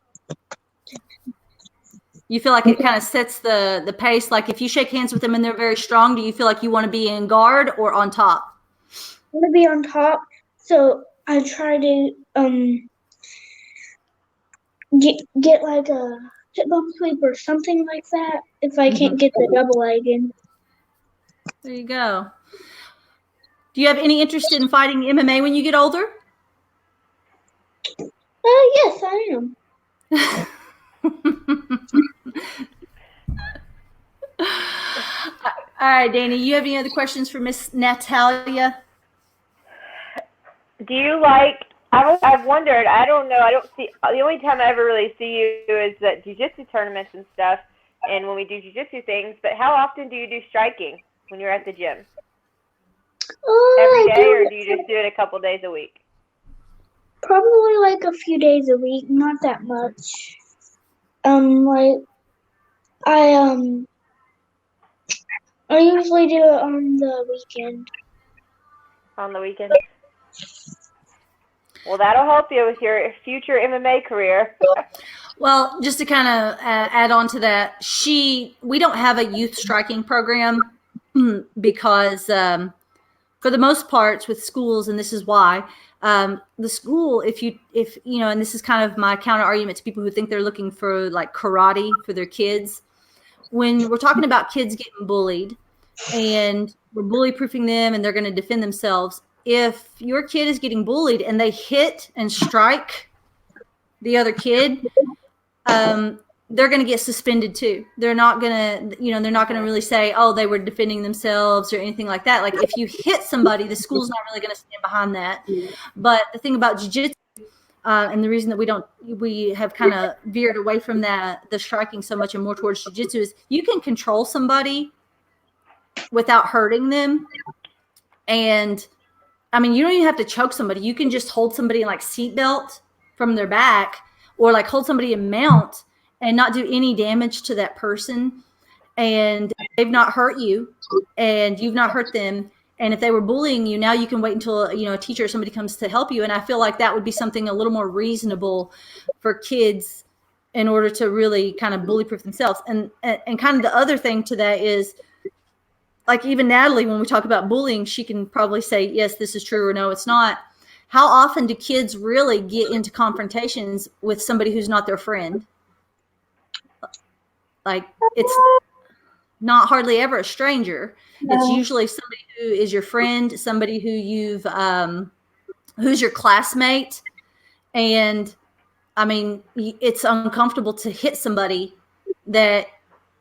You feel like it kind of sets the pace. Like if you shake hands with them and they're very strong, do you feel like you want to be in guard or on top? I want to be on top, so I try to get like a sit bump sweep or something like that if I can't get the double leg in. There you go. Do you have any interest in fighting MMA when you get older? Yes, I am. All right, Danny, you have any other questions for Miss Natalia? Do you like? I've wondered. I don't know. I don't see. The only time I ever really see you is at jiu-jitsu tournaments and stuff, and when we do jiu-jitsu things. But how often do you do striking when you're at the gym? Every day, or do you just do it a couple days a week? Probably like a few days a week, not that much. Like I usually do it on the weekend. On the weekend. Well, that'll help you with your future MMA career. Well, just to kind of add on to that, we don't have a youth striking program because for the most parts with schools, and this is why, the school, if you know, and this is kind of my counter argument to people who think they're looking for like karate for their kids. When we're talking about kids getting bullied and we're bully proofing them and they're going to defend themselves, if your kid is getting bullied and they hit and strike the other kid, they're going to get suspended too. They're not going to, they're not going to really say, oh, they were defending themselves or anything like that. Like if you hit somebody, the school's not really going to stand behind that. But the thing about jiu-jitsu, and the reason that we have kind of veered away from the striking so much and more towards jiu-jitsu is you can control somebody without hurting them. And I mean, you don't even have to choke somebody. You can just hold somebody in like seatbelt from their back, or like hold somebody in mount and not do any damage to that person. And they've not hurt you and you've not hurt them. And if they were bullying you, now you can wait until, a teacher or somebody comes to help you. And I feel like that would be something a little more reasonable for kids in order to really kind of bully proof themselves. And kind of the other thing to that is, like even Natalie, when we talk about bullying, she can probably say, yes, this is true, or no, it's not. How often do kids really get into confrontations with somebody who's not their friend? Like it's not hardly ever a stranger. It's usually somebody who is your friend, somebody who who's your classmate. And I mean, it's uncomfortable to hit somebody that,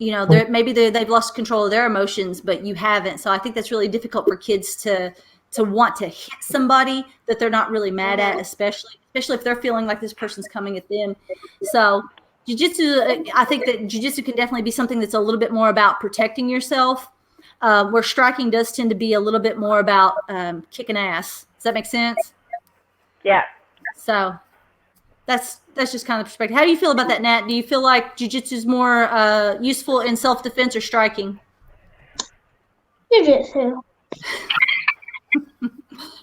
maybe they've lost control of their emotions, but you haven't. So I think that's really difficult for kids to want to hit somebody that they're not really mad at, especially if they're feeling like this person's coming at them. So jiu-jitsu, I think that jiu-jitsu can definitely be something that's a little bit more about protecting yourself, where striking does tend to be a little bit more about kicking ass. Does that make sense? Yeah. So that's just kind of perspective. How do you feel about that, Nat? Do you feel like jiu-jitsu is more useful in self-defense or striking? Jiu-jitsu.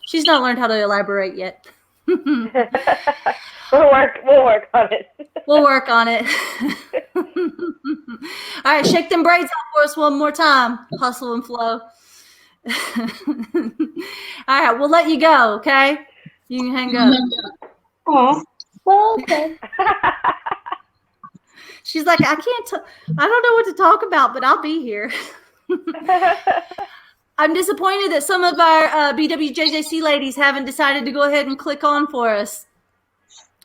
She's not learned how to elaborate yet. We'll work on it. We'll work on it. All right, shake them braids out for us one more time. Hustle and flow. All right, we'll let you go, okay? You can hang up. Oh, well, okay. She's like, I don't know what to talk about, but I'll be here. I'm disappointed that some of our Bwjjc ladies haven't decided to go ahead and click on for us.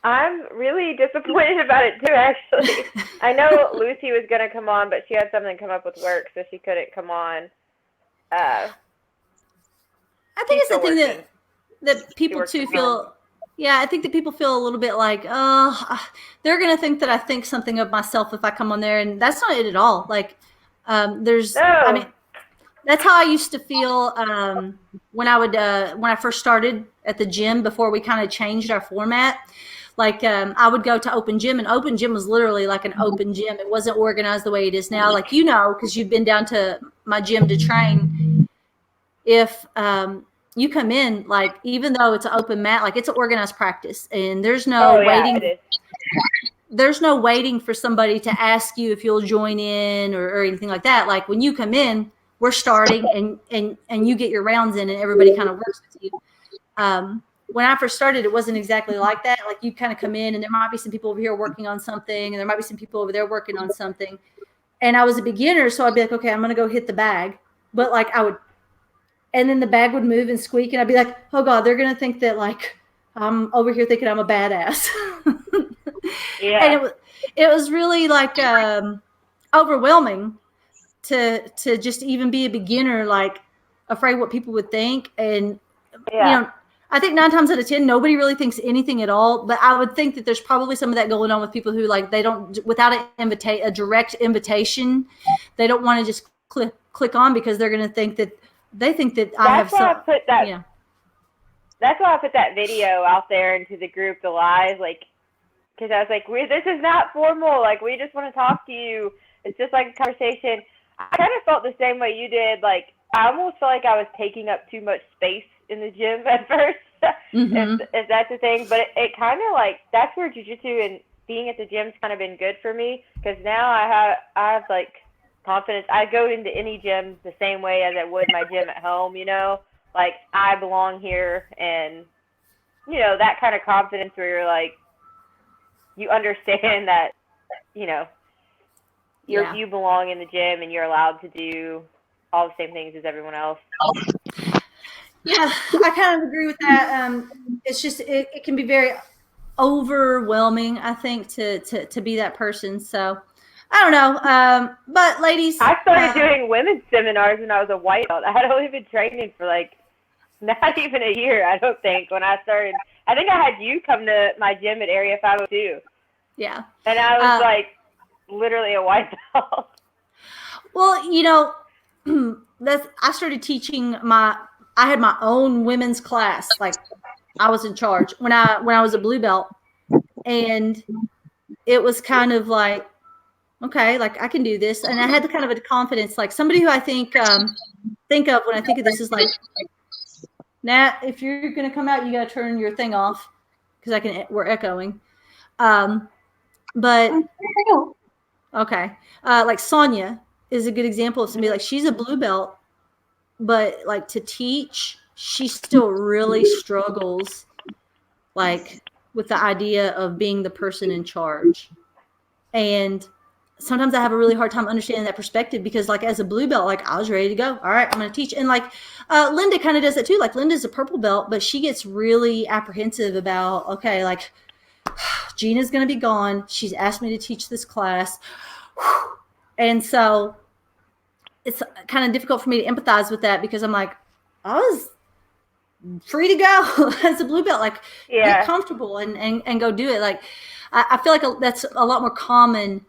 I'm really disappointed about it too, actually. I know Lucy was going to come on, but she had something come up with work, so she couldn't come on. I think it's the thing that people too feel. Yeah, I think that people feel a little bit like, oh, they're going to think that I think something of myself if I come on there, and that's not it at all. Like, I mean, that's how I used to feel when I first started at the gym before we kind of changed our format. Like I would go to open gym, and open gym was literally like an open gym. It wasn't organized the way it is now. Like, because you've been down to my gym to train. If you come in, like, even though it's an open mat, like it's an organized practice, and there's no waiting. There's no waiting for somebody to ask you if you'll join in or anything like that. Like when you come in, we're starting and you get your rounds in and everybody kind of works with you. When I first started, it wasn't exactly like that. Like you kind of come in and there might be some people over here working on something and there might be some people over there working on something. And I was a beginner, so I'd be like, okay, I'm going to go hit the bag. But like and then the bag would move and squeak and I'd be like, oh God, they're going to think that like I'm over here thinking I'm a badass. Yeah. And it was really like overwhelming to just even be a beginner, like afraid what people would think. And I think 9 times out of 10 nobody really thinks anything at all, but I would think that there's probably some of that going on with people who like they don't, without a direct invitation, they don't want to just click on because they're going to think that I have some. That's why I put that video out there into the group, the live, like, because I was like, this is not formal. Like, we just want to talk to you. It's just like a conversation. I kind of felt the same way you did. Like, I almost felt like I was taking up too much space in the gym at first, if that's the thing. But it kind of like, that's where jiu-jitsu and being at the gym's kind of been good for me because now I have like confidence. I go into any gym the same way as I would my gym at home, you know, like I belong here, and you know, that kind of confidence where you're like, you understand that, you know, you belong in the gym and you're allowed to do all the same things as everyone else. Yeah, I kind of agree with that. It's just it can be very overwhelming, I think, to be that person. So I don't know. But ladies, I started doing women's seminars when I was a white belt. I had only been training for like not even a year, I don't think, when I started. I think I had you come to my gym at Area 502. Yeah. And I was like literally a white belt. Well, you know, I started teaching I had my own women's class. Like I was in charge when I was a blue belt, and it was kind of like, okay, like I can do this. And I had the kind of a confidence, like somebody who I think of when I think of this is like, Nat, if you're going to come out, you got to turn your thing off because we're echoing. But okay. Like Sonia is a good example of somebody like she's a blue belt, but like to teach, she still really struggles like with the idea of being the person in charge. And sometimes I have a really hard time understanding that perspective because like as a blue belt, like I was ready to go. All right, I'm going to teach. And like Linda kind of does that too. Like Linda's a purple belt, but she gets really apprehensive about, okay, like Gina's going to be gone. She's asked me to teach this class. And so it's kind of difficult for me to empathize with that because I'm like, I was free to go as a blue belt, like get comfortable and go do it. Like, I feel like that's a lot more common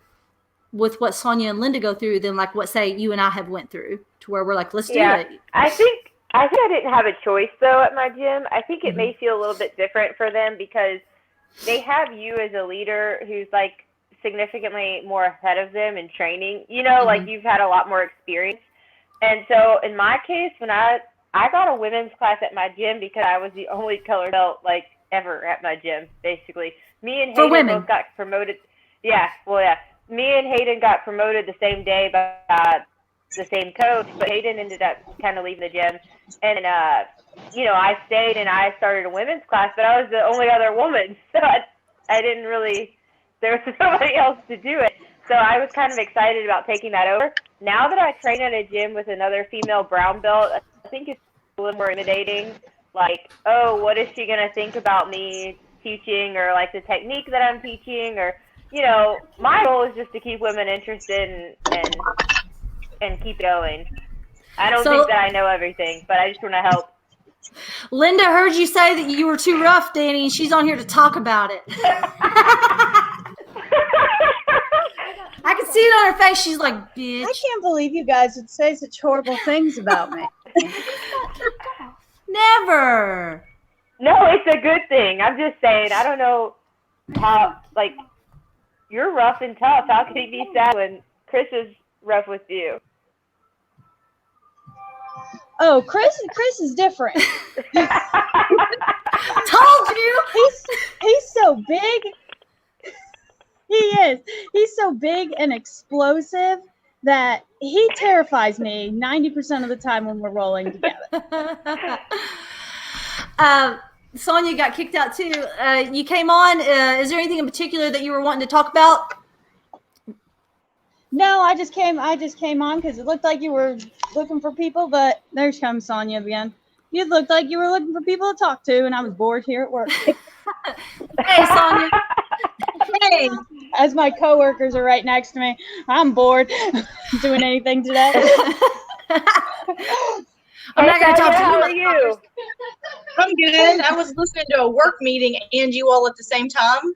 with what Sonia and Linda go through than like what say you and I have went through to where we're like, let's do it. I think I didn't have a choice though at my gym. I think it may feel a little bit different for them because they have you as a leader who's like significantly more ahead of them in training, you know, like you've had a lot more experience. And so in my case, when I got a women's class at my gym because I was the only colored belt like ever at my gym, basically. Me and Hayden both got promoted. Yeah. Me and Hayden got promoted the same day by the same coach, but Hayden ended up kind of leaving the gym. And, you know, I stayed and I started a women's class, but I was the only other woman. So I didn't really, there was nobody else to do it. So I was kind of excited about taking that over. Now that I train at a gym with another female brown belt, I think it's a little more intimidating. Like, oh, what is she going to think about me teaching, or like the technique that I'm teaching, or, you know, my goal is just to keep women interested and keep going. I don't think that I know everything, but I just want to help. Linda heard you say that you were too rough, Danny, and she's on here to talk about it. I can see it on her face. She's like, bitch. I can't believe you guys would say such horrible things about me. Never. No, it's a good thing. I'm just saying, I don't know how, like, you're rough and tough. How can he be sad when Chris is rough with you? Oh, Chris is different. Told you. He's so big. He is. He's so big and explosive that he terrifies me 90% of the time when we're rolling together. Sonia got kicked out too. You came on. Is there anything in particular that you were wanting to talk about? No, I just came on because it looked like you were looking for people, but there comes Sonia again. You looked like you were looking for people to talk to, and I was bored here at work. Hey, Sonia. Hey, as my coworkers are right next to me, I'm bored doing anything today. I'm not going to talk to you. How are you? I'm good. I was listening to a work meeting and you all at the same time.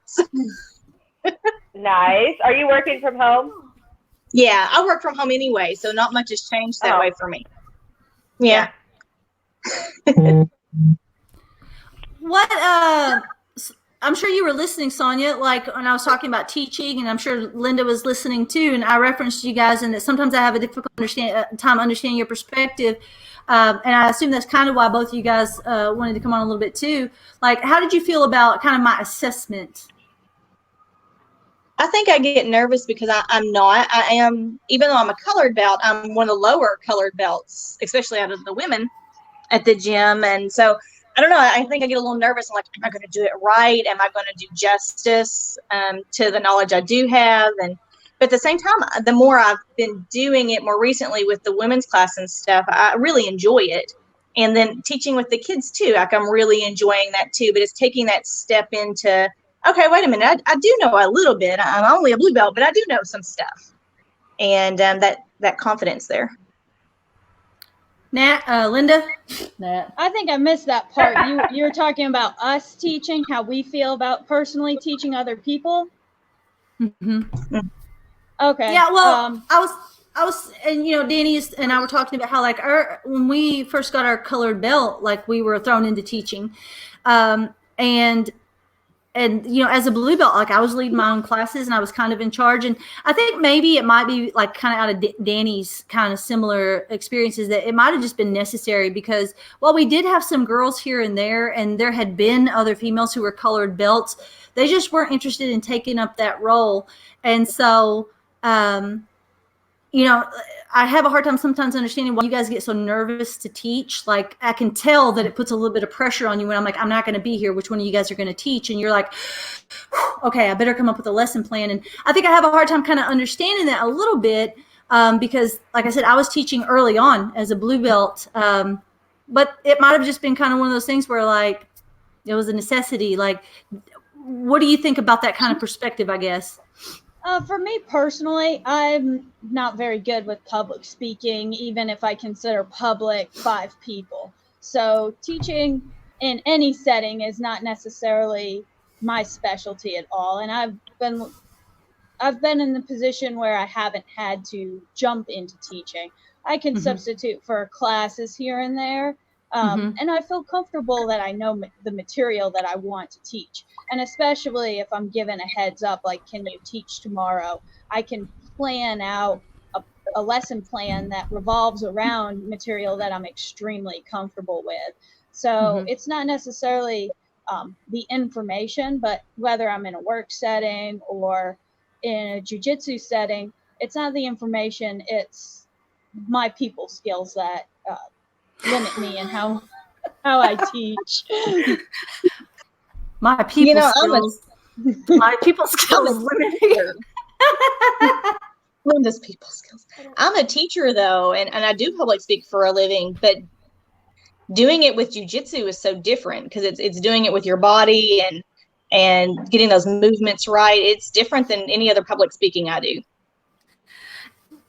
Nice. Are you working from home? Yeah, I work from home anyway, so not much has changed that way for me. Yeah. What I'm sure you were listening, Sonia, like when I was talking about teaching, and I'm sure Linda was listening too, and I referenced you guys, and that sometimes I have a difficult time understanding your perspective, and I assume that's kind of why both of you guys wanted to come on a little bit too. Like, how did you feel about kind of my assessment? I think I get nervous because I'm not. I am, even though I'm a colored belt, I'm one of the lower colored belts, especially out of the women at the gym. And so I don't know. I think I get a little nervous. I'm like, am I going to do it right? Am I going to do justice to the knowledge I do have? But at the same time, the more I've been doing it more recently with the women's class and stuff, I really enjoy it. And then teaching with the kids too, like I'm really enjoying that too. But it's taking that step into, okay, wait a minute, I do know a little bit. I'm only a blue belt, but I do know some stuff. And that confidence there. Linda? Nat. I think I missed that part. You were talking about us teaching, how we feel about personally teaching other people. Mm-hmm. Okay. Yeah, well, I was, and Danny and I were talking about how when we first got our colored belt, like we were thrown into teaching, and as a blue belt, like I was leading my own classes and I was kind of in charge. And I think maybe it might be like kind of out of Danny's kind of similar experiences, that it might have just been necessary because while we did have some girls here and there had been other females who were colored belts, they just weren't interested in taking up that role. And so, I have a hard time sometimes understanding why you guys get so nervous to teach. Like I can tell that it puts a little bit of pressure on you when I'm like, I'm not going to be here. Which one of you guys are going to teach? And you're like, okay, I better come up with a lesson plan. And I think I have a hard time kind of understanding that a little bit because, like I said, I was teaching early on as a blue belt, but it might have just been kind of one of those things where like it was a necessity. Like, what do you think about that kind of perspective? I guess. For me personally, I'm not very good with public speaking, even if I consider public 5 people. So teaching in any setting is not necessarily my specialty at all. And I've been in the position where I haven't had to jump into teaching. I can substitute for classes here and there. And I feel comfortable that I know the material that I want to teach. And especially if I'm given a heads up, like, can you teach tomorrow? I can plan out a lesson plan that revolves around material that I'm extremely comfortable with. So it's not necessarily the information, but whether I'm in a work setting or in a jiu-jitsu setting, it's not the information, it's my people skills that limit me and how I teach. My people skills. My people skills limit me. Linda's people skills. I'm a teacher though, and I do public speak for a living, but doing it with jiu-jitsu is so different because it's doing it with your body and getting those movements right. It's different than any other public speaking I do.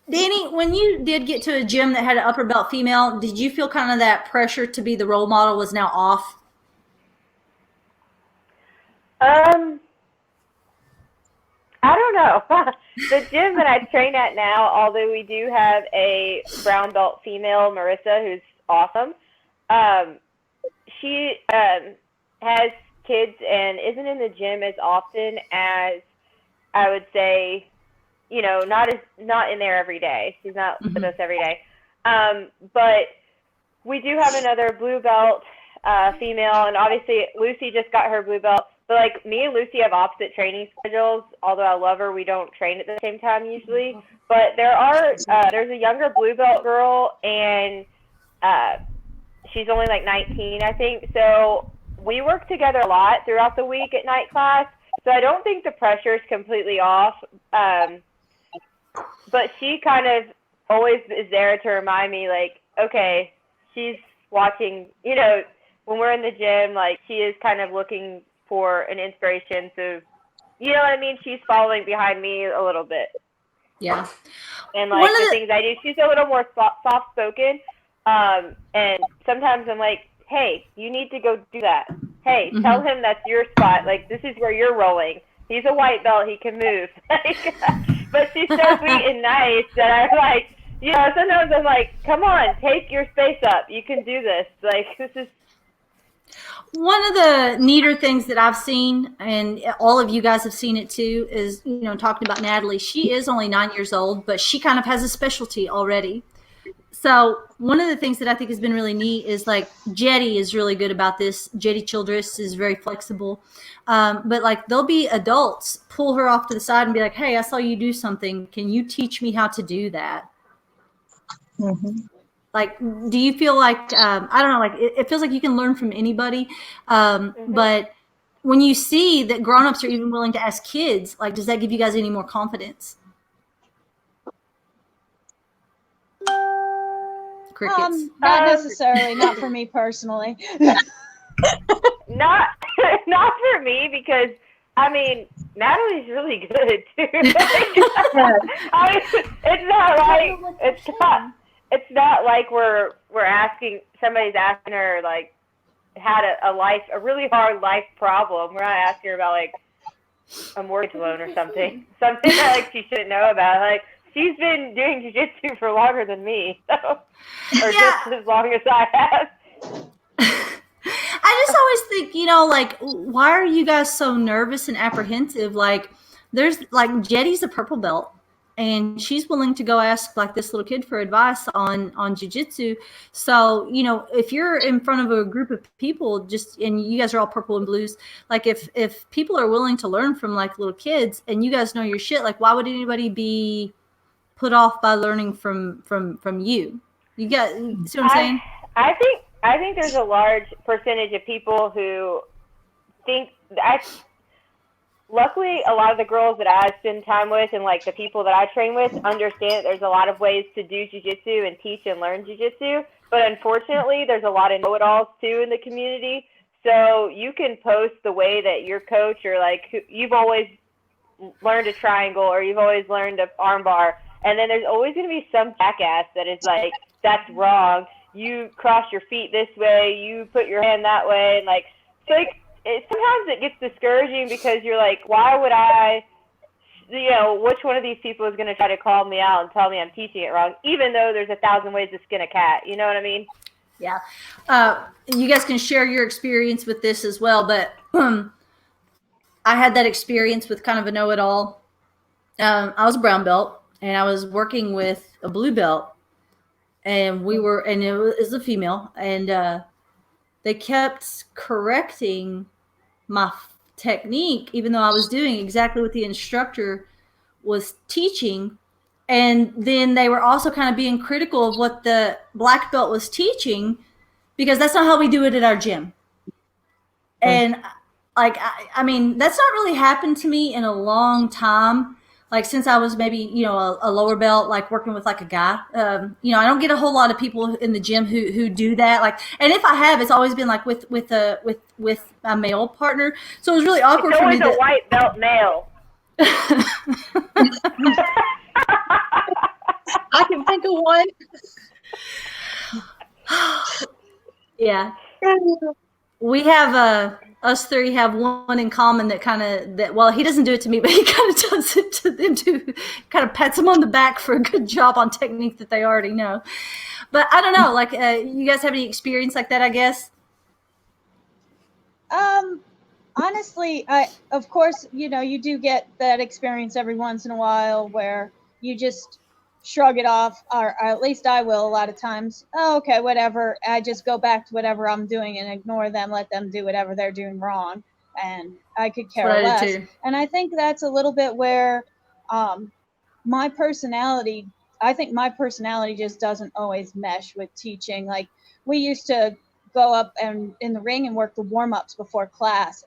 Danny, when you did get to a gym that had an upper belt female, did you feel kind of that pressure to be the role model was now off? I don't know. The gym that I train at now, although we do have a brown belt female, Marissa, who's awesome, she has kids and isn't in the gym as often as I would say, not in there every day. She's not with us every day. But we do have another blue belt female, and obviously Lucy just got her blue belt. But like me and Lucy have opposite training schedules. Although I love her, we don't train at the same time usually. But there's a younger blue belt girl, and she's only like 19, I think. So we work together a lot throughout the week at night class. So I don't think the pressure is completely off. But she kind of always is there to remind me, like, okay, she's watching, when we're in the gym, like, she is kind of looking for an inspiration. So, you know what I mean? She's following behind me a little bit. Yeah. And, like, the things I do, she's a little more soft-spoken. And sometimes I'm like, hey, you need to go do that. Hey, tell him that's your spot. Like, this is where you're rolling. He's a white belt. He can move. But she's so sweet and nice that I'm like, sometimes I'm like, come on, take your space up. You can do this. Like, this is. One of the neater things that I've seen, and all of you guys have seen it too, is, talking about Natalie. She is only 9 years old, but she kind of has a specialty already. So one of the things that I think has been really neat is like Jetty is really good about this. Jetty Childress is very flexible. But like there'll be adults pull her off to the side and be like, hey, I saw you do something. Can you teach me how to do that? Mhm. Like, do you feel like, I don't know, like it feels like you can learn from anybody. But when you see that grownups are even willing to ask kids, like, does that give you guys any more confidence? Crickets. Not necessarily, not for me personally. Not not for me, because I mean Natalie's really good too. I mean, it's not like we're asking, somebody's asking her like had a really hard life problem. We're not asking her about like a mortgage loan or something that like she shouldn't know about. Like, she's been doing jiu-jitsu for longer than me, so, or just as long as I have. I just always think, you know, like, why are you guys so nervous and apprehensive? Like, there's like Jetty's a purple belt, and she's willing to go ask like this little kid for advice on jiu-jitsu. So, you know, if you're in front of a group of people, just, and you guys are all purple and blues, like if people are willing to learn from like little kids, and you guys know your shit, like why would anybody be put off by learning from you? You got, see what I'm saying? I think there's a large percentage of people who think luckily a lot of the girls that I spend time with and like the people that I train with understand that there's a lot of ways to do jiu-jitsu and teach and learn jiu-jitsu, but unfortunately there's a lot of know-it-alls too in the community. So you can post the way that your coach, or like you've always learned a triangle, or you've always learned an arm bar, and then there's always going to be some jackass that is like, that's wrong, you cross your feet this way, you put your hand that way, and like, so like, sometimes it gets discouraging because you're like, why would I, you know, which one of these people is going to try to call me out and tell me I'm teaching it wrong, even though there's 1,000 ways to skin a cat, you know what I mean? Yeah. You guys can share your experience with this as well, but I had that experience with kind of a know-it-all. I was a brown belt, and I was working with a blue belt, and it was a female, and they kept correcting my technique, even though I was doing exactly what the instructor was teaching. And then they were also kind of being critical of what the black belt was teaching, because that's not how we do it at our gym. And like, I mean, that's not really happened to me in a long time. Like since I was maybe, you know, a lower belt, like working with like a guy, you know, I don't get a whole lot of people in the gym who do that. Like, and if I have, it's always been like with a male partner. So it was really awkward It's for me. always a white belt male. I can think of one. Yeah. We have us three have one in common that well, he doesn't do it to me, but he kind of does it to them too. Kind of pats them on the back for a good job on technique that they already know. But I don't know, like you guys have any experience like that, I guess? Honestly, of course, you know, you do get that experience every once in a while where you just shrug it off, or at least I will a lot of times. Oh, okay, whatever. I just go back to whatever I'm doing and ignore them, let them do whatever they're doing wrong, and I could care less. And I think that's a little bit where my personality, I think my personality just doesn't always mesh with teaching. Like we used to go up and in the ring and work the warm-ups before class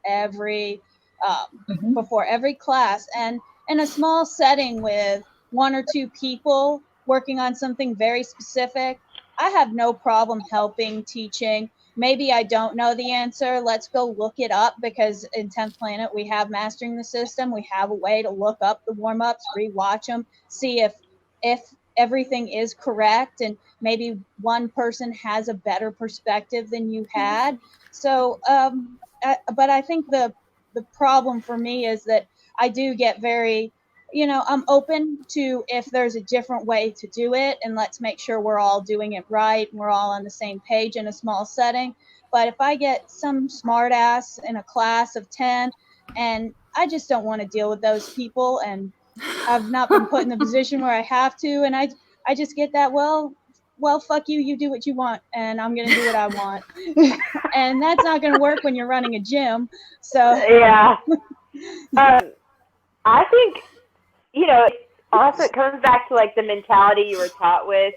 before every class, and in a small setting with one or two people working on something very specific, I have no problem helping, teaching. Maybe I don't know the answer, let's go look it up, because in 10th Planet we have Mastering the System. We have a way to look up the warm-ups, rewatch them, see if everything is correct, and maybe one person has a better perspective than you had. So but I think the problem for me is that I do get very, you know, I'm open to if there's a different way to do it, and let's make sure we're all doing it right and we're all on the same page in a small setting. But if I get some smartass in a class of 10, and I just don't want to deal with those people, and I've not been put in the position where I have to, and I just get that, well, well, fuck you, you do what you want, and I'm going to do what I want. And that's not going to work when you're running a gym. So, Yeah. I think, it also comes back to like the mentality you were taught with.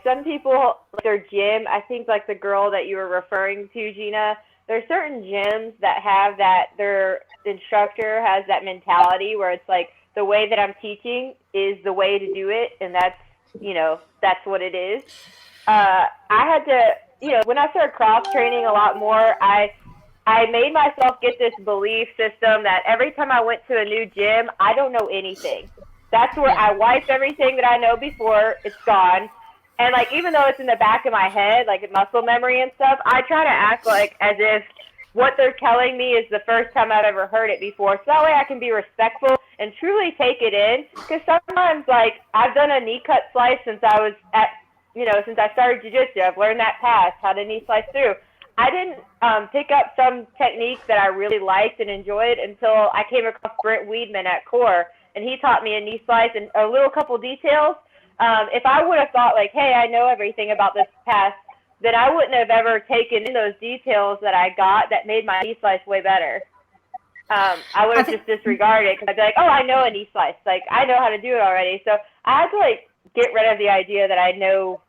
Some people, like their gym, I think like the girl that you were referring to, Gina, there's certain gyms that have that, their instructor has that mentality where it's like the way that I'm teaching is the way to do it, and that's what it is. I had to, when I started cross training a lot more, I made myself get this belief system that every time I went to a new gym, I don't know anything. That's where I wipe everything that I know before, it's gone. And like, even though it's in the back of my head, like muscle memory and stuff, I try to act like as if what they're telling me is the first time I've ever heard it before. So that way I can be respectful and truly take it in. Because sometimes, like, I've done a knee cut slice since I was since I started jiu-jitsu. I've learned that pass, how to knee slice through. I didn't pick up some techniques that I really liked and enjoyed until I came across Brent Weedman at Core, and he taught me a knee slice and a little couple details. If I would have thought like, hey, I know everything about this pass, then I wouldn't have ever taken in those details that I got that made my knee slice way better. I would have just disregarded it because I'd be like, oh, I know a knee slice. Like, I know how to do it already. So I had to like get rid of the idea that I know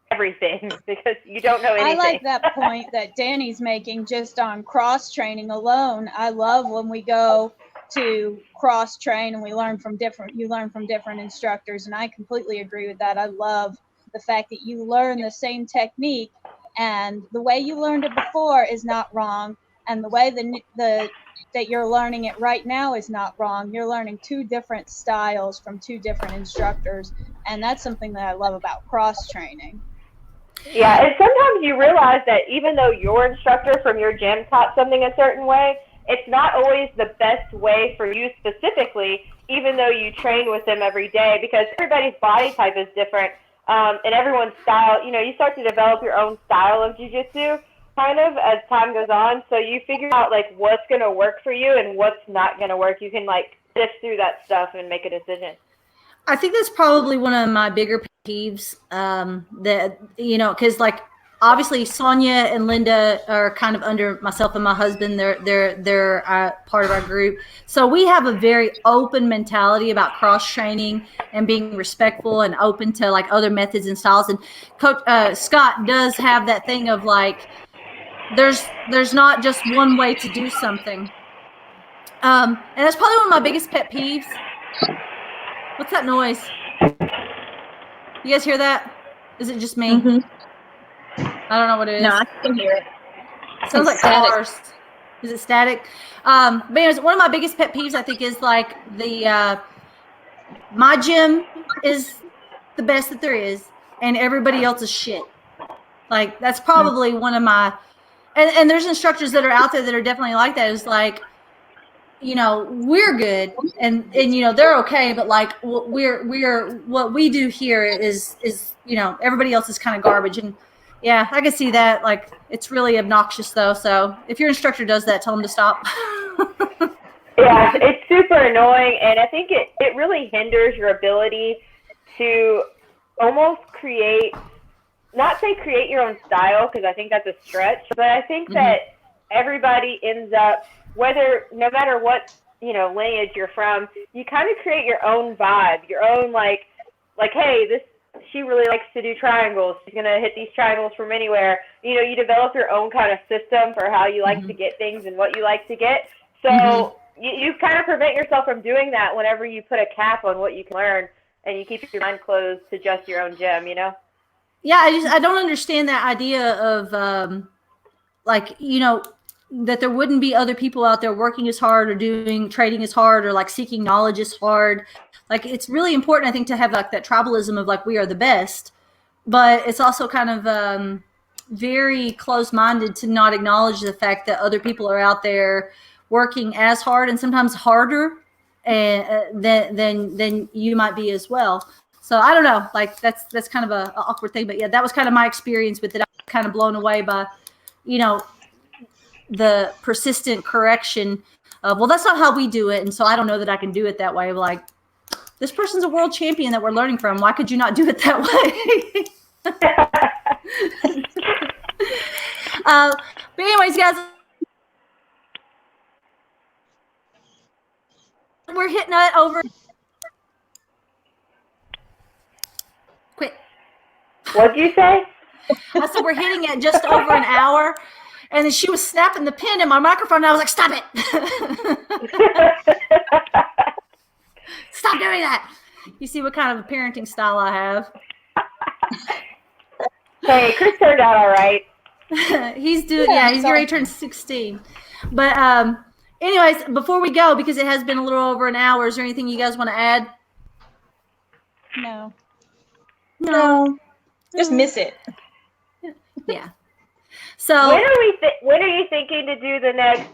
everything because you don't know anything. I like that point that Danny's making just on cross training alone. I love when we go to cross train and you learn from different instructors, and I completely agree with that. I love the fact that you learn the same technique and the way you learned it before is not wrong, and the way that you're learning it right now is not wrong. You're learning two different styles from two different instructors, and that's something that I love about cross training. Yeah, and sometimes you realize that even though your instructor from your gym taught something a certain way, it's not always the best way for you specifically, even though you train with them every day, because everybody's body type is different, and everyone's style, you start to develop your own style of jiu-jitsu kind of as time goes on, so you figure out like what's going to work for you and what's not going to work. You can like sift through that stuff and make a decision. I think that's probably one of my bigger peeves, that, because like obviously Sonia and Linda are kind of under myself and my husband. They're part of our group. So we have a very open mentality about cross training and being respectful and open to like other methods and styles. And Coach Scott does have that thing of like, there's not just one way to do something. And that's probably one of my biggest pet peeves. What's that noise? You guys hear that? Is it just me? Mm-hmm. I don't know what it is. No, I can hear it. Sounds like static. cars. Is it static? But anyways, one of my biggest pet peeves, I think, is like my gym is the best that there is, and everybody else is shit. Like, that's probably one of my, and there's instructors that are out there that are definitely like that. It's like, we're good and they're okay, but like we're what we do here is everybody else is kind of garbage. And yeah, I can see that. Like, it's really obnoxious though. So if your instructor does that, tell them to stop. Yeah, it's super annoying, and I think it really hinders your ability to almost create your own style, because I think that's a stretch, but I think that everybody ends up, no matter what lineage you're from, you kind of create your own vibe, your own like hey, she really likes to do triangles, she's gonna hit these triangles from anywhere. You develop your own kind of system for how you like to get things and what you like to get. So you kind of prevent yourself from doing that whenever you put a cap on what you can learn, and you keep your mind closed to just your own gym. Yeah, I don't understand that idea of that there wouldn't be other people out there working as hard or doing trading as hard or like seeking knowledge as hard. Like, it's really important, I think, to have like that tribalism of like, we are the best, but it's also kind of very close-minded to not acknowledge the fact that other people are out there working as hard and sometimes harder than you might be as well. So I don't know, like that's kind of a awkward thing, but yeah, that was kind of my experience with it. I was kind of blown away by, the persistent correction of, well, that's not how we do it, and so I don't know that I can do it that way. Like, this person's a world champion that we're learning from. Why could you not do it that way? But anyways, guys, we're hitting it over. Quit. What'd you say? I said we're hitting it just over an hour, and then she was snapping the pin in my microphone, and I was like, "Stop it! Stop doing that!" You see what kind of a parenting style I have. Hey, Chris turned out all right. He's doing, yeah, he's already turned 16. But anyways, before we go, because it has been a little over an hour, is there anything you guys want to add? No. No. Just miss it. Yeah. So when are you thinking to do the next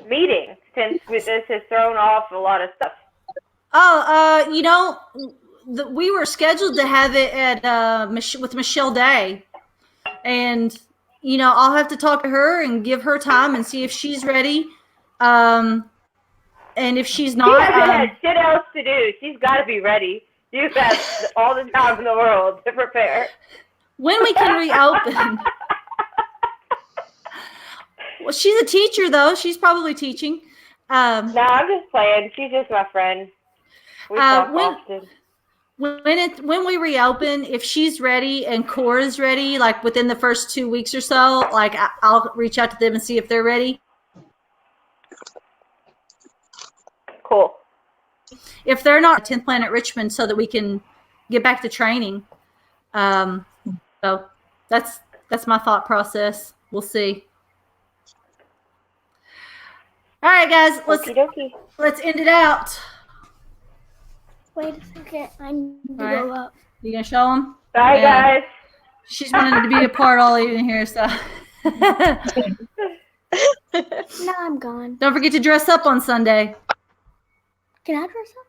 meeting? Since this has thrown off a lot of stuff. you know, we were scheduled to have it at with Michelle Day, and you know, I'll have to talk to her and give her time and see if she's ready. And if she's not, she hasn't had shit else to do. She's got to be ready. You have all the time in the world to prepare. When we can reopen. Well, she's a teacher, though. She's probably teaching. No, I'm just playing. She's just my friend. We talk often. When we reopen, if she's ready and Cora's ready, like within the first 2 weeks or so, like I'll reach out to them and see if they're ready. Cool. If they're not, 10th Planet Richmond, so that we can get back to training. So that's my thought process. We'll see. All right, guys, let's end it out. Wait a second. I need to go up. You gonna show them? Bye, guys. She's wanted to be a part all evening here, so. No, I'm gone. Don't forget to dress up on Sunday. Can I dress up?